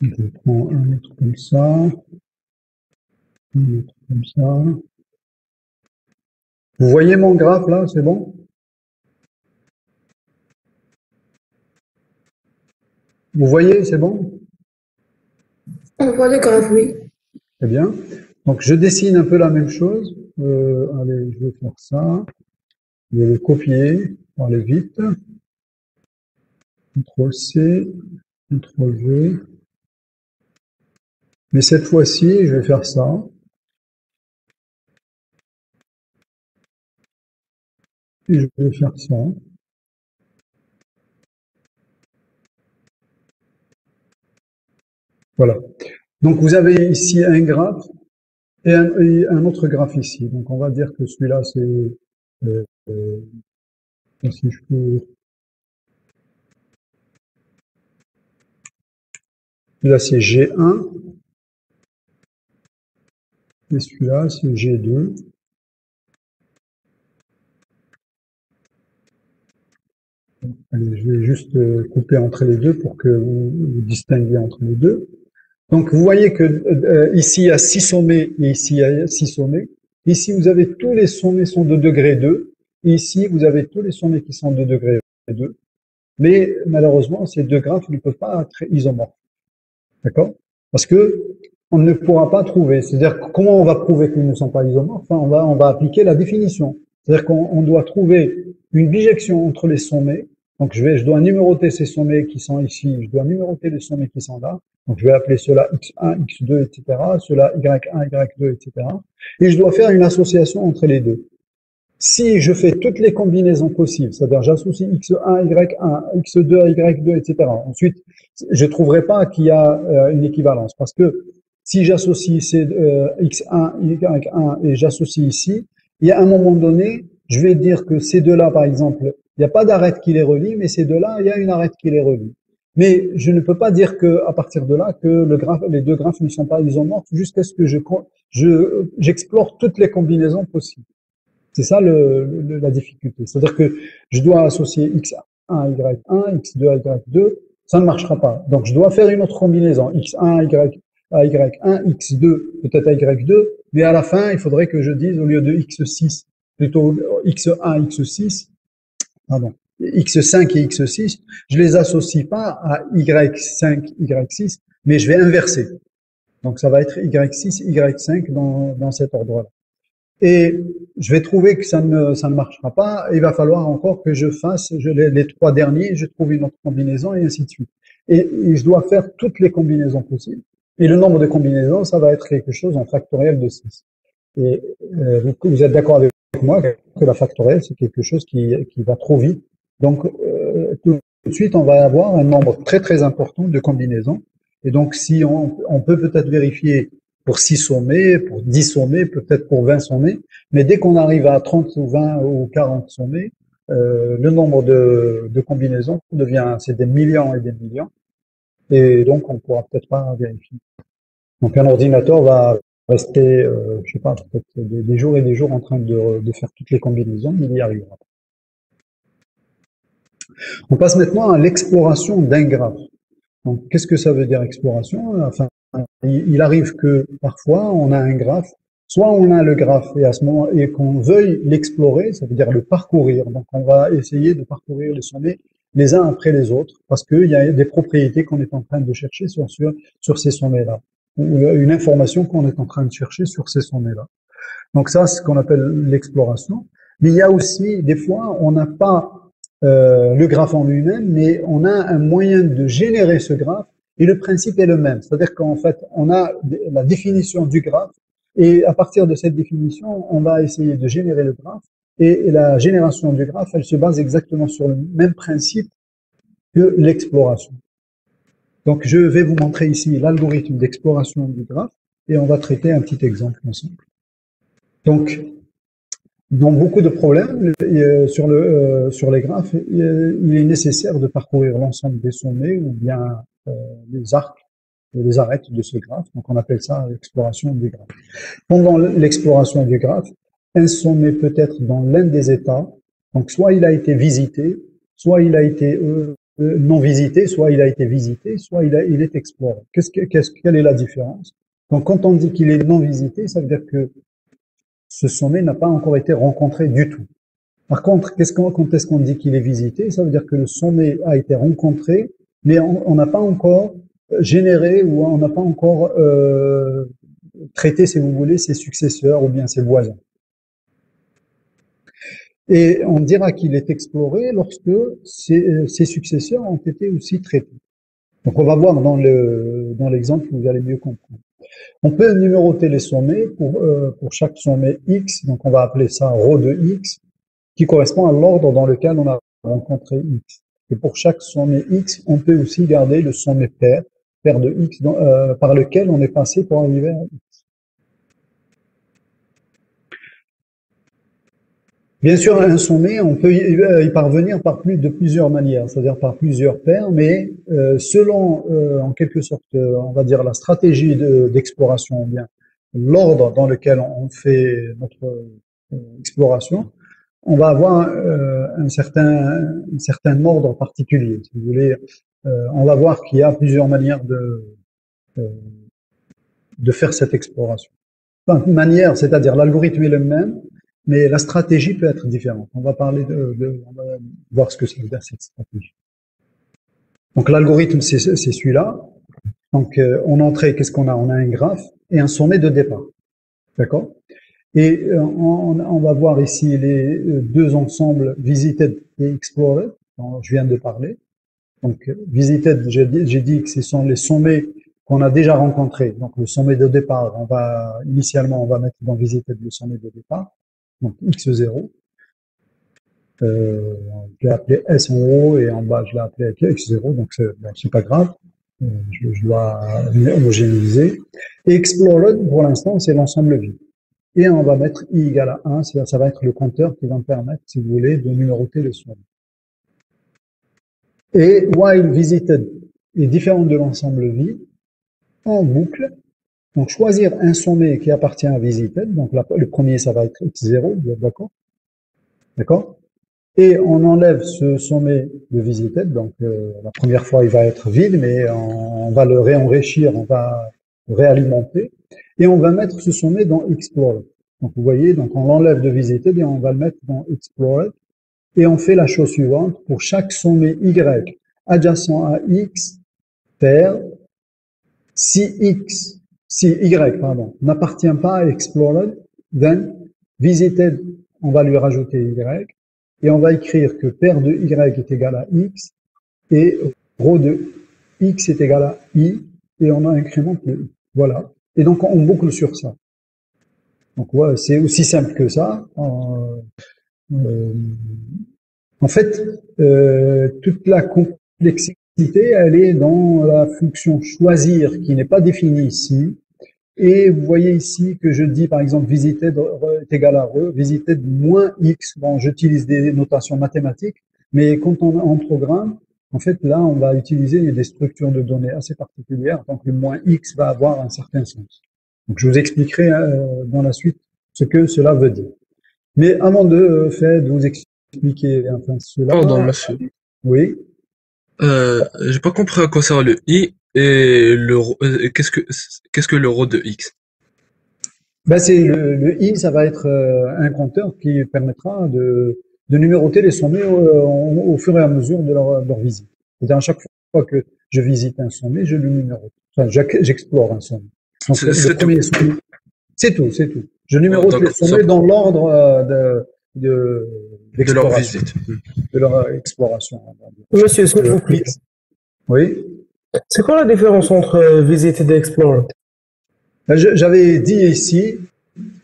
Je prends un autre comme ça, un autre comme ça. Vous voyez mon graphe là, c'est bon? Vous voyez, c'est bon? On voit le graphe, oui. Très bien. Donc je dessine un peu la même chose. Allez, je vais faire ça. Je vais le copier pour aller vite. CTRL-C, CTRL-V. Mais cette fois-ci, je vais faire ça. Et je vais faire ça. Voilà. Donc vous avez ici un graphe et un autre graphe ici. Donc on va dire que celui-là c'est si je peux. Là c'est G1 et celui-là c'est G2. Allez, je vais juste couper entre les deux pour que vous distinguiez entre les deux. Donc vous voyez que ici il y a 6 sommets et ici il y a 6 sommets. Ici vous avez tous les sommets sont de degré 2. Et ici vous avez tous les sommets qui sont de degré 2. Mais malheureusement ces deux graphes ne peuvent pas être isomorphes. D'accord? Parce que on ne pourra pas trouver. C'est-à-dire comment on va prouver qu'ils ne sont pas isomorphes? Enfin, on va appliquer la définition. C'est-à-dire qu'on doit trouver une bijection entre les sommets. Donc je dois numéroter ces sommets qui sont ici, je dois numéroter les sommets qui sont là. Donc je vais appeler cela x1, x2, etc. Cela y1, y2, etc. Et je dois faire une association entre les deux. Si je fais toutes les combinaisons possibles, c'est-à-dire j'associe x1, y1, x2 à y2, etc. Ensuite, je ne trouverai pas qu'il y a une équivalence parce que si j'associe ces x1, y1 et j'associe ici, il y a un moment donné, je vais dire que ces deux-là, par exemple, il n'y a pas d'arête qui les relie, mais ces deux-là, il y a une arête qui les relie. Mais je ne peux pas dire que à partir de là que les deux graphes ne sont pas isomorphes jusqu'à ce que j'explore toutes les combinaisons possibles. C'est ça la difficulté. C'est-à-dire que je dois associer x1 à y1, x2 à y2, ça ne marchera pas. Donc je dois faire une autre combinaison, x1 à y1, x2 peut-être à y2, mais à la fin, il faudrait que je dise au lieu de x6, plutôt x1, x6, pardon, x5 et x6, je les associe pas à y5, y6, mais je vais inverser. Donc ça va être y6, y5 dans cet ordre-là. Et je vais trouver que ça ne marchera pas. Il va falloir encore que je fasse les trois derniers, je trouve une autre combinaison et ainsi de suite. Et je dois faire toutes les combinaisons possibles. Et le nombre de combinaisons, ça va être quelque chose en factoriel de 6. Et vous êtes d'accord avec moi que la factorielle, c'est quelque chose qui va trop vite. Donc, tout de suite, on va avoir un nombre très très important de combinaisons. Et donc, si on peut peut-être vérifier pour 6 sommets, pour 10 sommets, peut-être pour 20 sommets, mais dès qu'on arrive à 30 ou 20 ou 40 sommets, le nombre de combinaisons c'est des millions et des millions, et donc on pourra peut-être pas vérifier. Donc un ordinateur va rester, je sais pas, peut-être des jours et des jours en train de faire toutes les combinaisons, il y arrivera. On passe maintenant à l'exploration d'un graphe. Donc qu'est-ce que ça veut dire exploration? Enfin, il arrive que parfois on a un graphe, soit on a le graphe et à ce moment et qu'on veuille l'explorer, ça veut dire le parcourir. Donc on va essayer de parcourir les sommets les uns après les autres parce qu'il y a des propriétés qu'on est en train de chercher sur ces sommets-là, ou une information qu'on est en train de chercher sur ces sommets-là. Donc ça, c'est ce qu'on appelle l'exploration. Mais il y a aussi des fois, on n'a pas le graphe en lui-même, mais on a un moyen de générer ce graphe. Et le principe est le même, c'est-à-dire qu'en fait, on a la définition du graphe, et à partir de cette définition, on va essayer de générer le graphe, et la génération du graphe, elle se base exactement sur le même principe que l'exploration. Donc, je vais vous montrer ici l'algorithme d'exploration du graphe, et on va traiter un petit exemple ensemble. Donc, dans beaucoup de problèmes sur les graphes, il est nécessaire de parcourir l'ensemble des sommets ou bien les arcs, les arêtes de ce graphe. Donc on appelle ça l'exploration du graphe. Pendant l'exploration du graphe, un sommet peut être dans l'un des états. Donc soit il a été visité, soit il a été non visité, soit il a été visité, soit il est exploré. Quelle est la différence? Donc, quand on dit qu'il est non visité, ça veut dire que ce sommet n'a pas encore été rencontré du tout. Par contre, quand est-ce qu'on dit qu'il est visité? Ça veut dire que le sommet a été rencontré, mais on n'a pas encore généré ou on n'a pas encore traité, si vous voulez, ses successeurs ou bien ses voisins. Et on dira qu'il est exploré lorsque ses successeurs ont été aussi traités. Donc on va voir dans l'exemple, vous allez mieux comprendre. On peut numéroter les sommets pour chaque sommet X, donc on va appeler ça ρ de X, qui correspond à l'ordre dans lequel on a rencontré X. Et pour chaque sommet X, on peut aussi garder le sommet pair de X, par lequel on est passé pour arriver à X. Bien sûr, un sommet, on peut y parvenir de plusieurs manières, c'est-à-dire par plusieurs paires, mais selon, en quelque sorte, on va dire la stratégie d'exploration, ou bien l'ordre dans lequel on fait notre exploration, on va avoir un certain ordre particulier. Si vous voulez, on va voir qu'il y a plusieurs manières de faire cette exploration. Enfin, manière, c'est-à-dire l'algorithme est le même, mais la stratégie peut être différente. On va parler on va voir ce que ça veut dire cette stratégie. Donc l'algorithme, c'est celui-là. Donc en entrée, qu'est-ce qu'on a? On a un graphe et un sommet de départ. D'accord? Et on va voir ici les deux ensembles visited et explored, dont je viens de parler. Donc visited, j'ai dit que ce sont les sommets qu'on a déjà rencontrés. Donc le sommet de départ, initialement on va mettre dans visited le sommet de départ. Donc x0, je l'ai appelé S en haut et en bas je l'ai appelé avec x0, donc c'est pas grave, je dois homogénéiser. Et explored, pour l'instant, c'est l'ensemble vide. Et on va mettre i égale à 1, ça va être le compteur qui va me permettre, si vous voulez, de numéroter les sommets. Et while visited est différent de l'ensemble vide, en boucle. Donc, choisir un sommet qui appartient à visited. Donc, le premier, ça va être x0, d'accord? D'accord? Et on enlève ce sommet de visited. Donc, la première fois, il va être vide, mais on va le réenrichir, on va réalimenter. Et on va mettre ce sommet dans explored. Donc, vous voyez, donc on l'enlève de visited et on va le mettre dans explored. Et on fait la chose suivante. Pour chaque sommet y adjacent à x, pair, si y, n'appartient pas à explored, then visited, on va lui rajouter y, et on va écrire que paire de y est égal à x, et ρ de x est égal à i, et on incrémente le i. Voilà. Et donc, on boucle sur ça. Donc, ouais, c'est aussi simple que ça. En fait, toute la complexité, elle est dans la fonction choisir qui n'est pas définie ici. Et vous voyez ici que je dis, par exemple, visited est égal à re, visited moins x. Bon, j'utilise des notations mathématiques, mais quand on programme, en fait, là, on va utiliser des structures de données assez particulières. Donc, le moins x va avoir un certain sens. Donc, je vous expliquerai dans la suite ce que cela veut dire. Mais avant de vous expliquer enfin cela. Pardon, monsieur. Oui. J'ai pas compris à quoi sert le i et qu'est-ce que le ρ de x? Ben c'est le i, ça va être un compteur qui permettra de numéroter les sommets au fur et à mesure de leur visite. C'est-à-dire à chaque fois que je visite un sommet, je le numérote. Enfin, j'explore un sommet. Donc, le premier sommet, c'est tout. Je numérote les sommets dans l'ordre de leur visite. De leur exploration. Monsieur, s'il vous plaît. Oui. C'est quoi la différence entre visited et explored? J'avais dit ici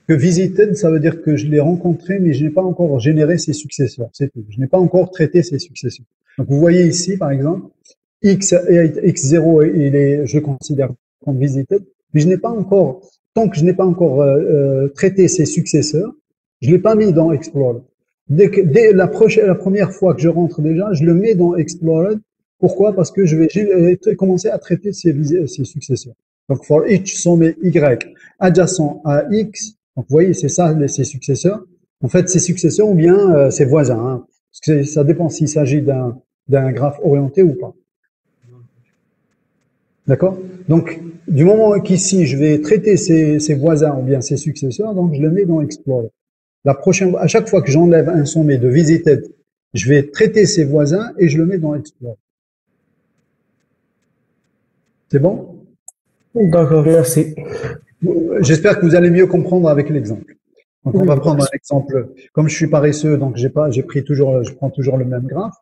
que visited, ça veut dire que je l'ai rencontré, mais je n'ai pas encore généré ses successeurs. C'est tout. Je n'ai pas encore traité ses successeurs. Donc, vous voyez ici, par exemple, x0, je le considère comme visited, mais je n'ai pas encore, tant que je n'ai pas encore traité ses successeurs, je l'ai pas mis dans explored. Dès la première fois que je rentre déjà, je le mets dans explored. Pourquoi? Parce que je vais commencer à traiter ses successeurs. Donc, for each sommet y adjacent à x, donc vous voyez, c'est ça, ses successeurs. En fait, ses successeurs ou bien ses voisins. Hein, parce que ça dépend s'il s'agit d'un d'un graphe orienté ou pas. D'accord? Donc, du moment qu'ici, je vais traiter ces voisins ou bien ces successeurs, donc je le mets dans Explorer. À chaque fois que j'enlève un sommet de visited, je vais traiter ces voisins et je le mets dans Explorer. C'est bon? D'accord, merci. J'espère que vous allez mieux comprendre avec l'exemple. Donc, on va prendre un exemple. Comme je suis paresseux, donc je prends toujours le même graphe,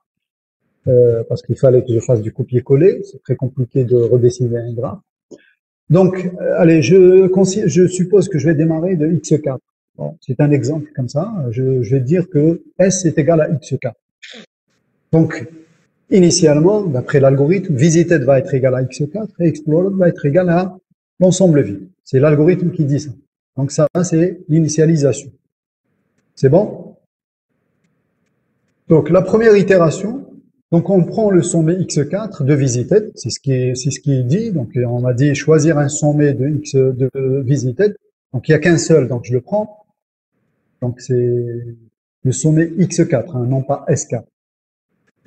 parce qu'il fallait que je fasse du copier-coller. C'est très compliqué de redessiner un graphe. Donc, allez, je suppose que je vais démarrer de x4. Bon, c'est un exemple comme ça. Je vais dire que S est égal à x4. Donc, initialement, d'après l'algorithme, visited va être égal à x4 et explored va être égal à l'ensemble vide. C'est l'algorithme qui dit ça. Donc ça, c'est l'initialisation. C'est bon? Donc la première itération, donc on prend le sommet x4 de visited, c'est ce qui est dit. Donc on a dit choisir un sommet de visited. Donc il n'y a qu'un seul, donc je le prends. Donc c'est le sommet x4, hein, non pas s4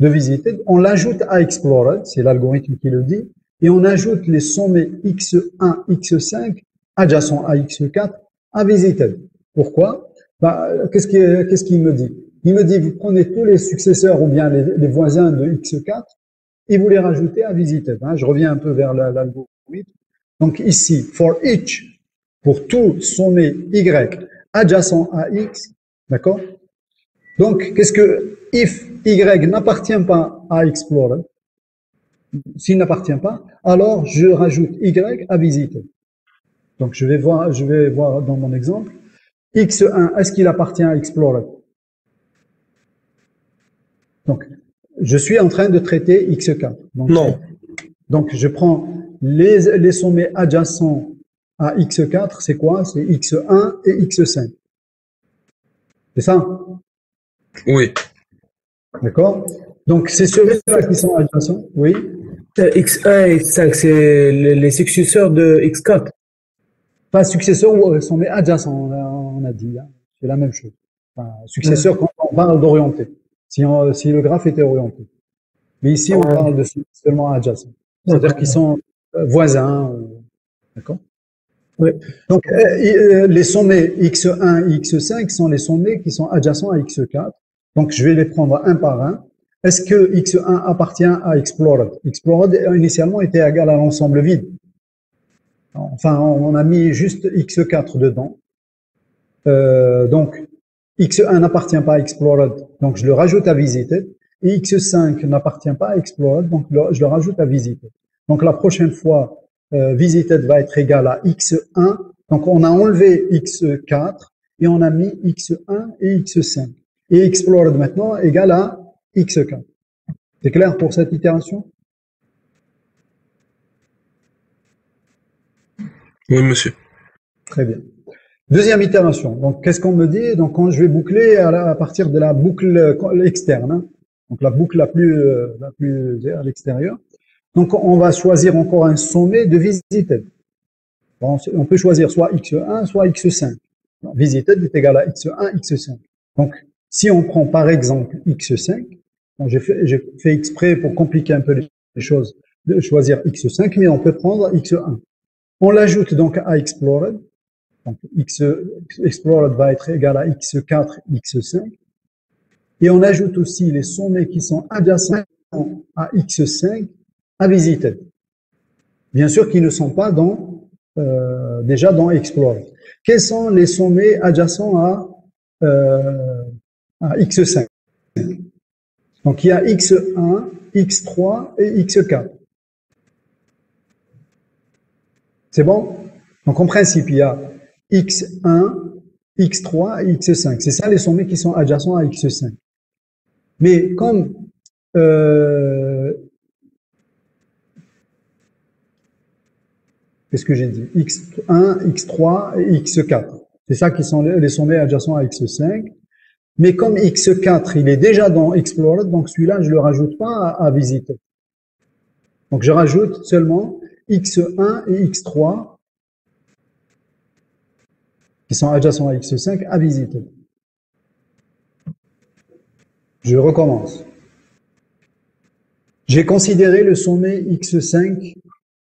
de visited. On l'ajoute à explored, c'est l'algorithme qui le dit, et on ajoute les sommets x1, x5 adjacents à x4 à visited. Pourquoi? Qu'est-ce qu'il me dit? Il me dit, vous prenez tous les successeurs ou bien les voisins de x4 et vous les rajoutez à visited. Hein, je reviens un peu vers l'algorithme. Donc ici, for each, pour tout sommet y adjacent à x, d'accord? Donc, qu'est-ce que if y n'appartient pas à explorer, s'il n'appartient pas, alors je rajoute y à visiter. Donc, je vais voir dans mon exemple, x1, est-ce qu'il appartient à explorer? Donc, je suis en train de traiter x4. Donc, Non. Donc, je prends les sommets adjacents à x4, c'est quoi? C'est x1 et x5. C'est ça? Oui. D'accord? Donc, c'est ceux-là qui sont adjacents. Oui. X1 et X5, c'est les successeurs de X4. Pas successeur ou sommet adjacent, on a dit. Hein. C'est la même chose. Enfin, successeur quand on parle d'orienté. Si le graphe était orienté. Mais ici, on parle de seulement adjacent. C'est-à-dire qu'ils sont voisins. D'accord? Oui. Donc, les sommets x1 et x5 sont les sommets qui sont adjacents à x4. Donc, je vais les prendre un par un. Est-ce que x1 appartient à explored? Explored initialement était égal à l'ensemble vide. Enfin, on a mis juste x4 dedans. Donc, x1 n'appartient pas à explored, donc je le rajoute à visited. Et x5 n'appartient pas à explored, donc je le rajoute à visited. Donc, la prochaine fois, visited va être égal à x1. Donc, on a enlevé x4 et on a mis x1 et x5. Et explored maintenant égal à x4. C'est clair pour cette itération? Oui, monsieur. Très bien. Deuxième itération. Donc, qu'est-ce qu'on me dit? Donc, quand je vais boucler à partir de la boucle externe, hein, donc la boucle la plus à l'extérieur. Donc, on va choisir encore un sommet de visited. Bon, on peut choisir soit x1, soit x5. Donc, visited est égal à x1, x5. Donc, si on prend par exemple x5, bon, j'ai fait exprès pour compliquer un peu les choses de choisir x5, mais on peut prendre x1. On l'ajoute donc à explored. Donc, explored va être égal à x4, x5. Et on ajoute aussi les sommets qui sont adjacents à x5 à visited. Bien sûr qu'ils ne sont pas déjà dans explored. Quels sont les sommets adjacents à x5? Donc, il y a x1, x3 et x4. C'est bon? Donc, en principe, il y a x1, x3 et x5. C'est ça les sommets qui sont adjacents à x5. Mais comme qu'est-ce que j'ai dit? x1, x3 et x4. C'est ça qui sont les sommets adjacents à x5. Mais comme x4, il est déjà dans explored, donc celui-là, je le rajoute pas à visiter. Donc, je rajoute seulement x1 et x3 qui sont adjacents à x5 à visiter. Je recommence. J'ai considéré le sommet x5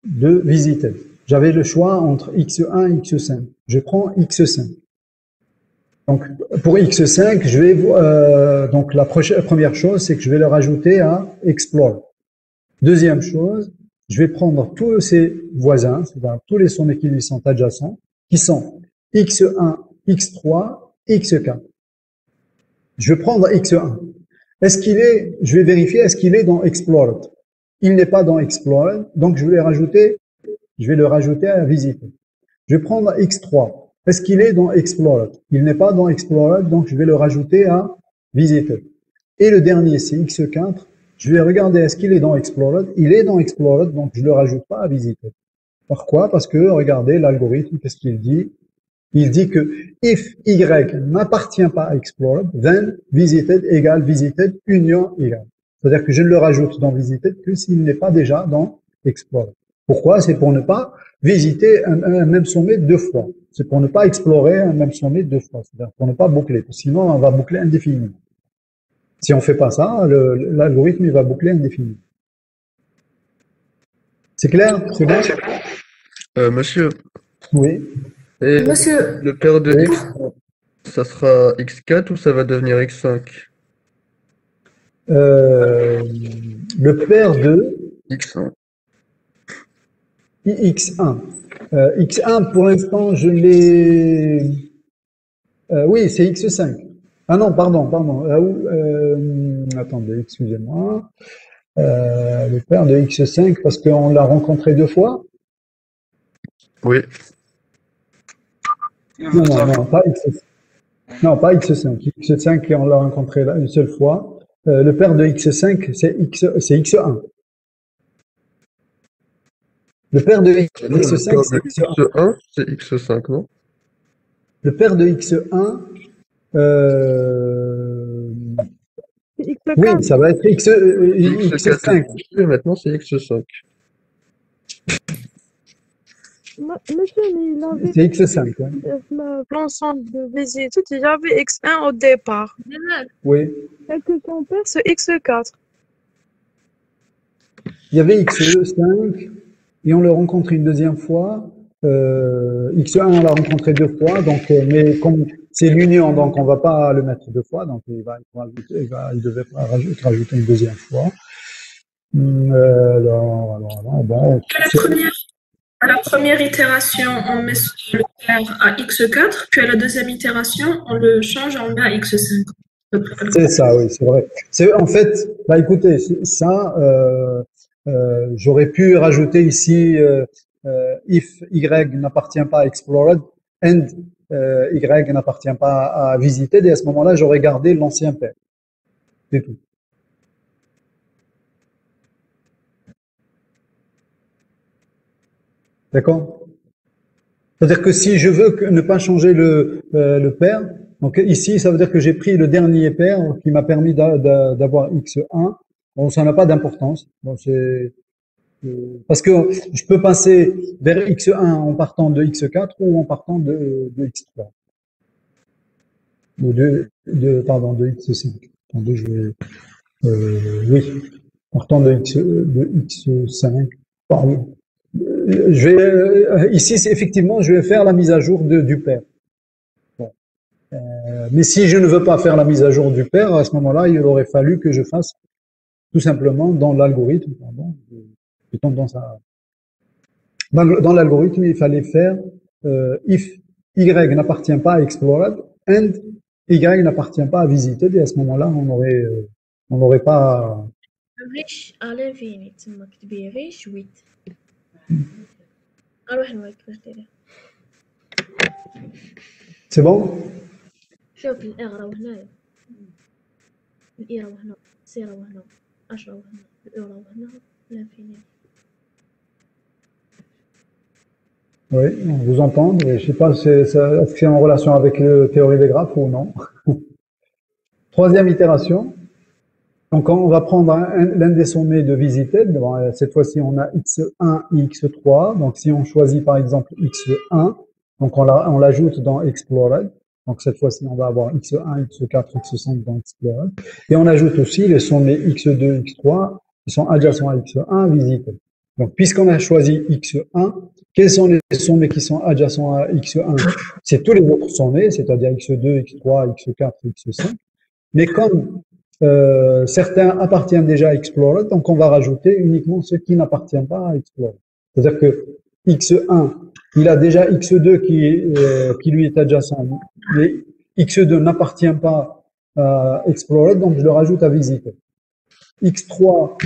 de visited. J'avais le choix entre x1 et x5. Je prends x5. Donc, pour x5, je vais donc la première chose, c'est que je vais le rajouter à explore. Deuxième chose, je vais prendre tous ses voisins, c'est-à-dire tous les sommets qui lui sont adjacents, qui sont x1, x3, x4. Je vais prendre x1. Je vais vérifier, est-ce qu'il est dans explored? Il n'est pas dans explored, donc je vais le rajouter à visiter. Je vais prendre x3. Est-ce qu'il est dans explored? Il n'est pas dans explored, donc je vais le rajouter à visiter. Et le dernier, c'est x4. Je vais regarder, est-ce qu'il est dans explored? Il est dans explored, donc je le rajoute pas à visiter. Pourquoi? Parce que, regardez, l'algorithme, qu'est-ce qu'il dit? Il dit que if y n'appartient pas à explored, then visited égale visited union égale. C'est-à-dire que je ne le rajoute dans visited que s'il n'est pas déjà dans explored. Pourquoi? C'est pour ne pas visiter un même sommet deux fois. C'est pour ne pas explorer un même sommet deux fois. C'est-à-dire pour ne pas boucler. Sinon, on va boucler indéfiniment. Si on fait pas ça, l'algorithme, il va boucler indéfiniment. C'est clair? C'est bon? Monsieur, Oui. et Monsieur, le paire de Oui. x, ça sera x4 ou ça va devenir x5? Le paire de x1. x1. X1, pour l'instant, je l'ai... oui, c'est x5. Ah non, pardon. Attendez, excusez-moi. Le paire de x5, parce qu'on l'a rencontré deux fois. Oui. Non, pas x5. Non, pas x5. X5, on l'a rencontré là une seule fois. Le paire de x5, c'est x1. Le paire de x5, c'est x1. x1, c'est x5, non? Le paire de x1, C'est oui, X4. ça va être x5. Et maintenant, c'est x5. Monsieur, mais il avait C'est x5. Hein. l'ensemble de visites. Il y avait X1 au départ. Oui. Et que son père, c'est X4. Il y avait x5 et on le rencontre une deuxième fois. X1, on l'a rencontré deux fois, donc, mais comme c'est l'union, donc on va pas le mettre deux fois, donc il devait rajouter une deuxième fois. Alors, bon. à la première itération, on met le paire à x4, puis à la deuxième itération, on le change, on le met à x5. C'est ça, oui, c'est vrai. En fait, bah écoutez, ça, j'aurais pu rajouter ici if y n'appartient pas à explored and y n'appartient pas à visiter, et à ce moment-là, j'aurais gardé l'ancien paire. C'est tout. D'accord? C'est-à-dire que si je veux ne pas changer le paire, donc ici, ça veut dire que j'ai pris le dernier paire qui m'a permis d'avoir x1. Bon, ça n'a pas d'importance. Bon, parce que je peux passer vers x1 en partant de x4 ou en partant de x3. Ou de x5. Attendez, oui, partant de x5. Pardon. Ici, effectivement, je vais faire la mise à jour du paire. Bon. Mais si je ne veux pas faire la mise à jour du paire, à ce moment-là, il aurait fallu que je fasse tout simplement dans l'algorithme, dans l'algorithme, il fallait faire if y n'appartient pas à explored and y n'appartient pas à visiter, et à ce moment-là, on n'aurait pas. غيش على فيني تما كتبي غيش ويت اروح نوريك كيفاش دايره C'est bon? شوف الاغ راه هنايا الاي راه هنا سي راه هنا 10 راه هنا الاو راه هنا لانفيني Oui, on vous entend. Je sais pas, est-ce que c'est en relation avec la théorie des graphes ou non? Troisième itération. Donc, on va prendre l'un des sommets de visited. Bon, cette fois-ci, on a x1 et x3. Donc, si on choisit par exemple x1, donc on l'ajoute dans explored. Donc, cette fois-ci, on va avoir x1, x4, x5 dans explored. Et on ajoute aussi les sommets x2, x3 qui sont adjacents à X1 visités. Donc, puisqu'on a choisi X1, quels sont les sommets qui sont adjacents à X1? C'est tous les autres sommets, c'est-à-dire X2, X3, X4, X5. Mais comme certains appartiennent déjà à Explorer, donc on va rajouter uniquement ceux qui n'appartiennent pas à Explorer. C'est-à-dire que X1, il a déjà X2 qui lui est adjacent, mais X2 n'appartient pas à Explorer, donc je le rajoute à visiter. X3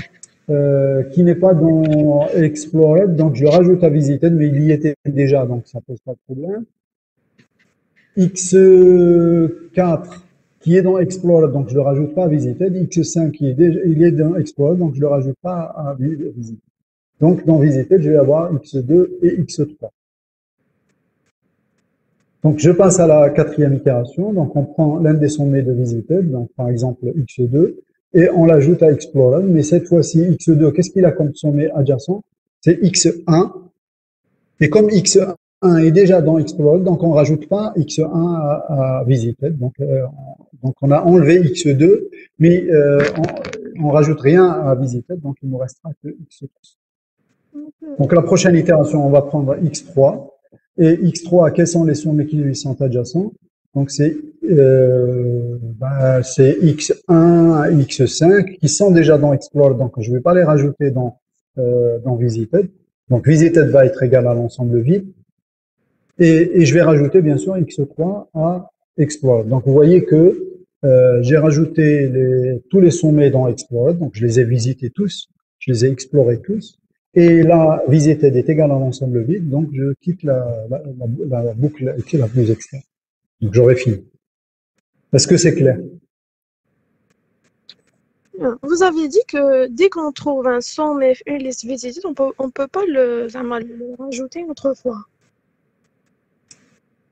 qui n'est pas dans Explorer, donc je le rajoute à visiter, mais il y était déjà, donc ça pose pas de problème. X4 qui est dans Explorer, donc je le rajoute pas à visiter. X5 il est dans Explorer, donc je le rajoute pas à visiter. Donc dans visiter, je vais avoir X2 et X3. Donc je passe à la quatrième itération. Donc on prend l'un des sommets de visiter, donc par exemple X2, et on l'ajoute à Explorer. Mais cette fois-ci, X2, qu'est-ce qu'il a comme sommet adjacent? C'est X1. Et comme X1 est déjà dans Explorer, donc on rajoute pas X1 à visiter. Donc on a enlevé X2, mais on rajoute rien à visiter, donc il nous restera que X3. Donc la prochaine itération, on va prendre X3. Et X3, quels sont les sommets qui lui sont adjacents? Donc c'est X1, X5 qui sont déjà dans Explorer, donc je ne vais pas les rajouter dans Visited. Donc Visited va être égal à l'ensemble vide. Et je vais rajouter bien sûr X3 à Explorer. Donc vous voyez que j'ai rajouté tous les sommets dans Explorer, donc je les ai visités tous, je les ai explorés tous. Et là, visited est égal à l'ensemble vide, donc je quitte la boucle qui est la plus externe. Donc j'aurai fini. Est-ce que c'est clair? Vous aviez dit que dès qu'on trouve un sommet, une liste visitée, on peut pas le rajouter une autre fois.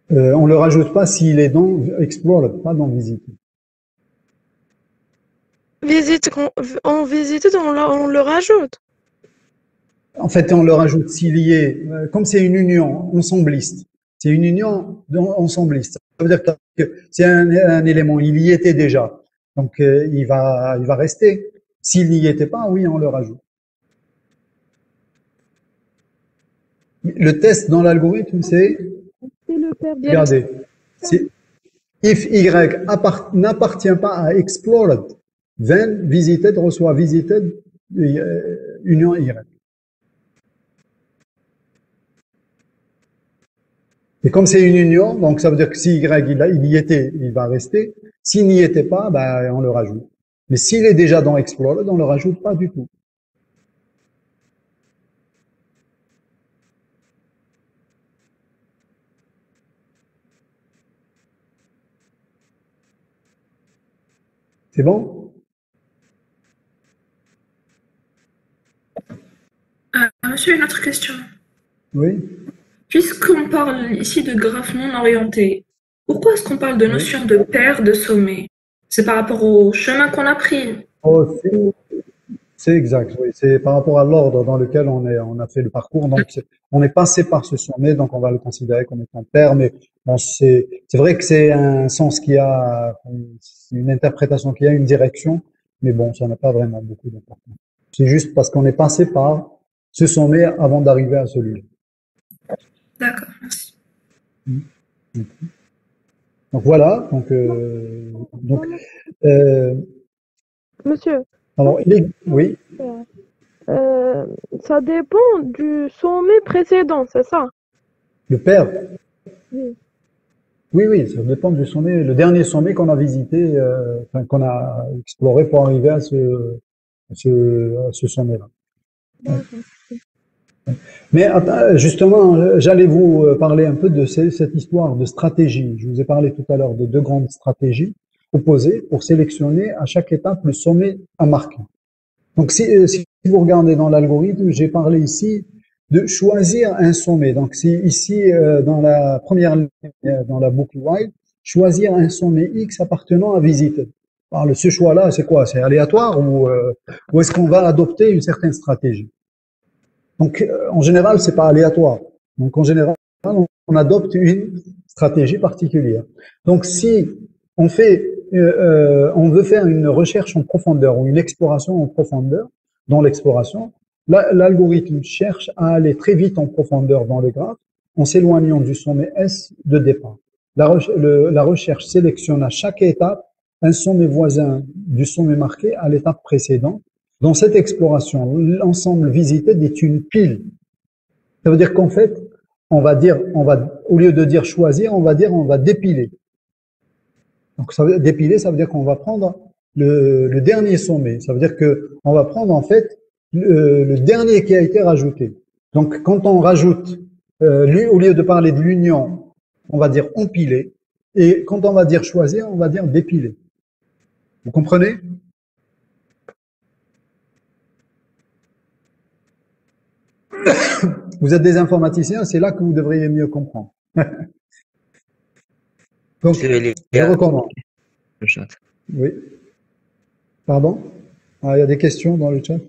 On le rajoute pas s'il est dans Explorer, pas dans Visited. En Visited, on le rajoute. En fait, on le rajoute s'il y est, comme c'est une union ensembliste. C'est une union ensembliste. Ça veut dire que c'est un élément, il y était déjà. Donc, il va rester. S'il n'y était pas, oui, on le rajoute. Le test dans l'algorithme, c'est, regardez, c'est if Y n'appartient pas à explored, then visited reçoit visited union Y. Et comme c'est une union, donc ça veut dire que si Y il y était, il va rester. S'il n'y était pas, ben, on le rajoute. Mais s'il est déjà dans Explorer, on le rajoute pas du tout. C'est bon? Monsieur, une autre question. Oui. Puisqu'on parle ici de graphes non orientés, pourquoi est-ce qu'on parle de notion de paire de sommets? C'est par rapport au chemin qu'on a pris. Oh, c'est exact, oui. C'est par rapport à l'ordre dans lequel on a fait le parcours. Donc, on est passé par ce sommet, donc on va le considérer comme étant paire, mais bon, c'est vrai que c'est un sens qui a, une interprétation qui a une direction, mais bon, ça n'a pas vraiment beaucoup d'importance. C'est juste parce qu'on est passé par ce sommet avant d'arriver à celui-là. D'accord, merci. Donc voilà, Monsieur, alors, oui, ça dépend du sommet précédent, c'est ça? le pair. Oui. Oui, ça dépend du sommet, le dernier sommet qu'on a visité, qu'on a exploré pour arriver à ce sommet-là. Mais justement, j'allais vous parler un peu de cette histoire de stratégie. Je vous ai parlé tout à l'heure de deux grandes stratégies opposées pour sélectionner à chaque étape le sommet à marquer. Donc, si vous regardez dans l'algorithme, j'ai parlé ici de choisir un sommet. Donc, si ici, dans la première ligne, dans la boucle while, choisir un sommet X appartenant à visiter. Alors, ce choix-là, c'est quoi? C'est aléatoire ou est-ce qu'on va adopter une certaine stratégie? Donc, en général, c'est pas aléatoire. Donc, en général, on adopte une stratégie particulière. Donc, si on veut faire une recherche en profondeur ou une exploration en profondeur, dans l'exploration, l'algorithme cherche à aller très vite en profondeur dans le graphe en s'éloignant du sommet S de départ. La recherche sélectionne à chaque étape un sommet voisin du sommet marqué à l'étape précédente. Dans cette exploration, l'ensemble visité est une pile. Ça veut dire qu'en fait, au lieu de dire choisir, on va dépiler. Donc, dépiler, ça veut dire qu'on va prendre le dernier sommet. Ça veut dire que on va prendre, en fait, le dernier qui a été rajouté. Donc, quand on rajoute, au lieu de parler de l'union, on va dire empiler. Et quand on va dire choisir, on va dire dépiler. Vous comprenez? Vous êtes des informaticiens, c'est là que vous devriez mieux comprendre. Donc, je recommence. Le chat. Oui. Pardon? Ah, il y a des questions dans le chat?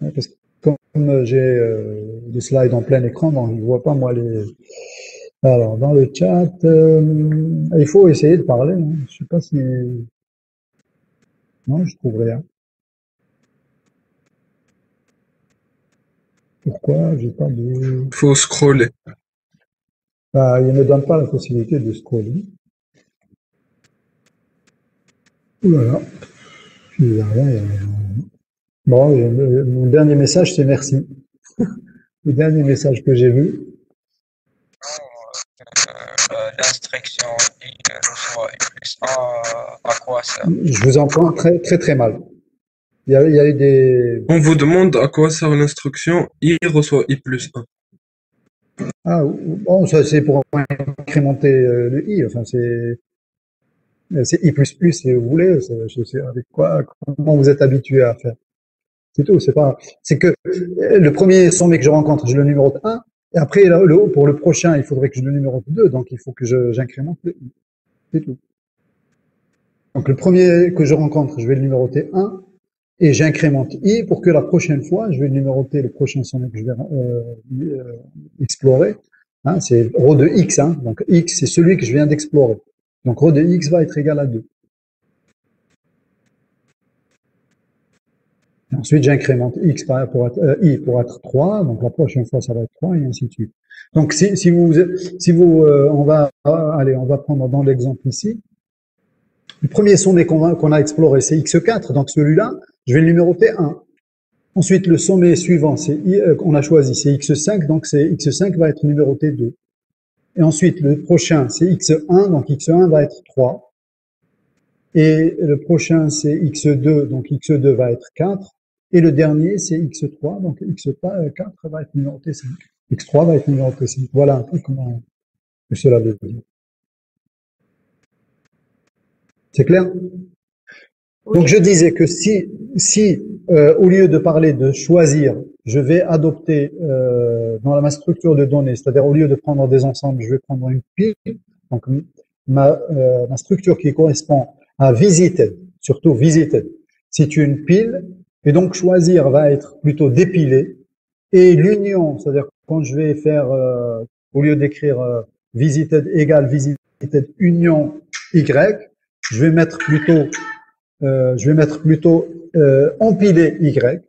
Ouais, parce que comme j'ai des slides en plein écran, donc je ne vois pas moi les... Alors, dans le chat, il faut essayer de parler. Hein. Je sais pas si... Non, je trouve rien. Pourquoi j'ai pas de... Faut scroller. Ah, il ne me donne pas la possibilité de scroller. Ouh là là. Il n'y a rien, il y a rien. Bon, mon dernier message, c'est merci. Le dernier message que j'ai vu. L'instruction I reçoit I plus 1, à quoi ça? Je vous entends très très très mal. Il y a eu des... On vous demande à quoi sert l'instruction I reçoit I plus 1. Ah, bon, ça c'est pour incrémenter le I, enfin c'est I plus plus si vous voulez, je sais avec quoi, comment vous êtes habitué à faire. C'est tout, c'est que le premier sommet que je rencontre, je le numérote 1, et après, pour le prochain, il faudrait que je le numérote 2, donc il faut que j'incrémente le I. C'est tout. Donc le premier que je rencontre, je vais le numéroter 1, et j'incrémente I pour que la prochaine fois, je vais numéroter le prochain sommet que je vais explorer. Hein, c'est ρ de x, hein, donc x c'est celui que je viens d'explorer. Donc ρ de x va être égal à 2. Et ensuite j'incrémente i pour être 3, donc la prochaine fois ça va être 3 et ainsi de suite. Donc on va prendre dans l'exemple ici. Le premier sommet qu'on a exploré, c'est x4, donc celui-là, je vais le numéroter 1. Ensuite, le sommet suivant, qu'on a choisi, c'est x5, donc x5 va être numéroté 2. Et ensuite, le prochain, c'est x1, donc x1 va être 3. Et le prochain, c'est x2, donc x2 va être 4. Et le dernier, c'est x3, donc x4 va être numéroté 5. x3 va être numéroté 5. Voilà un peu comment cela veut dire. C'est clair? Oui. Donc je disais que si au lieu de parler de choisir, je vais adopter dans ma structure de données, c'est-à-dire au lieu de prendre des ensembles, je vais prendre une pile. Donc ma structure qui correspond à visited, surtout visited, c'est une pile, et donc choisir va être plutôt dépilé. Et l'union, c'est-à-dire quand je vais faire au lieu d'écrire visited égale visited union y, je vais mettre plutôt empiler Y.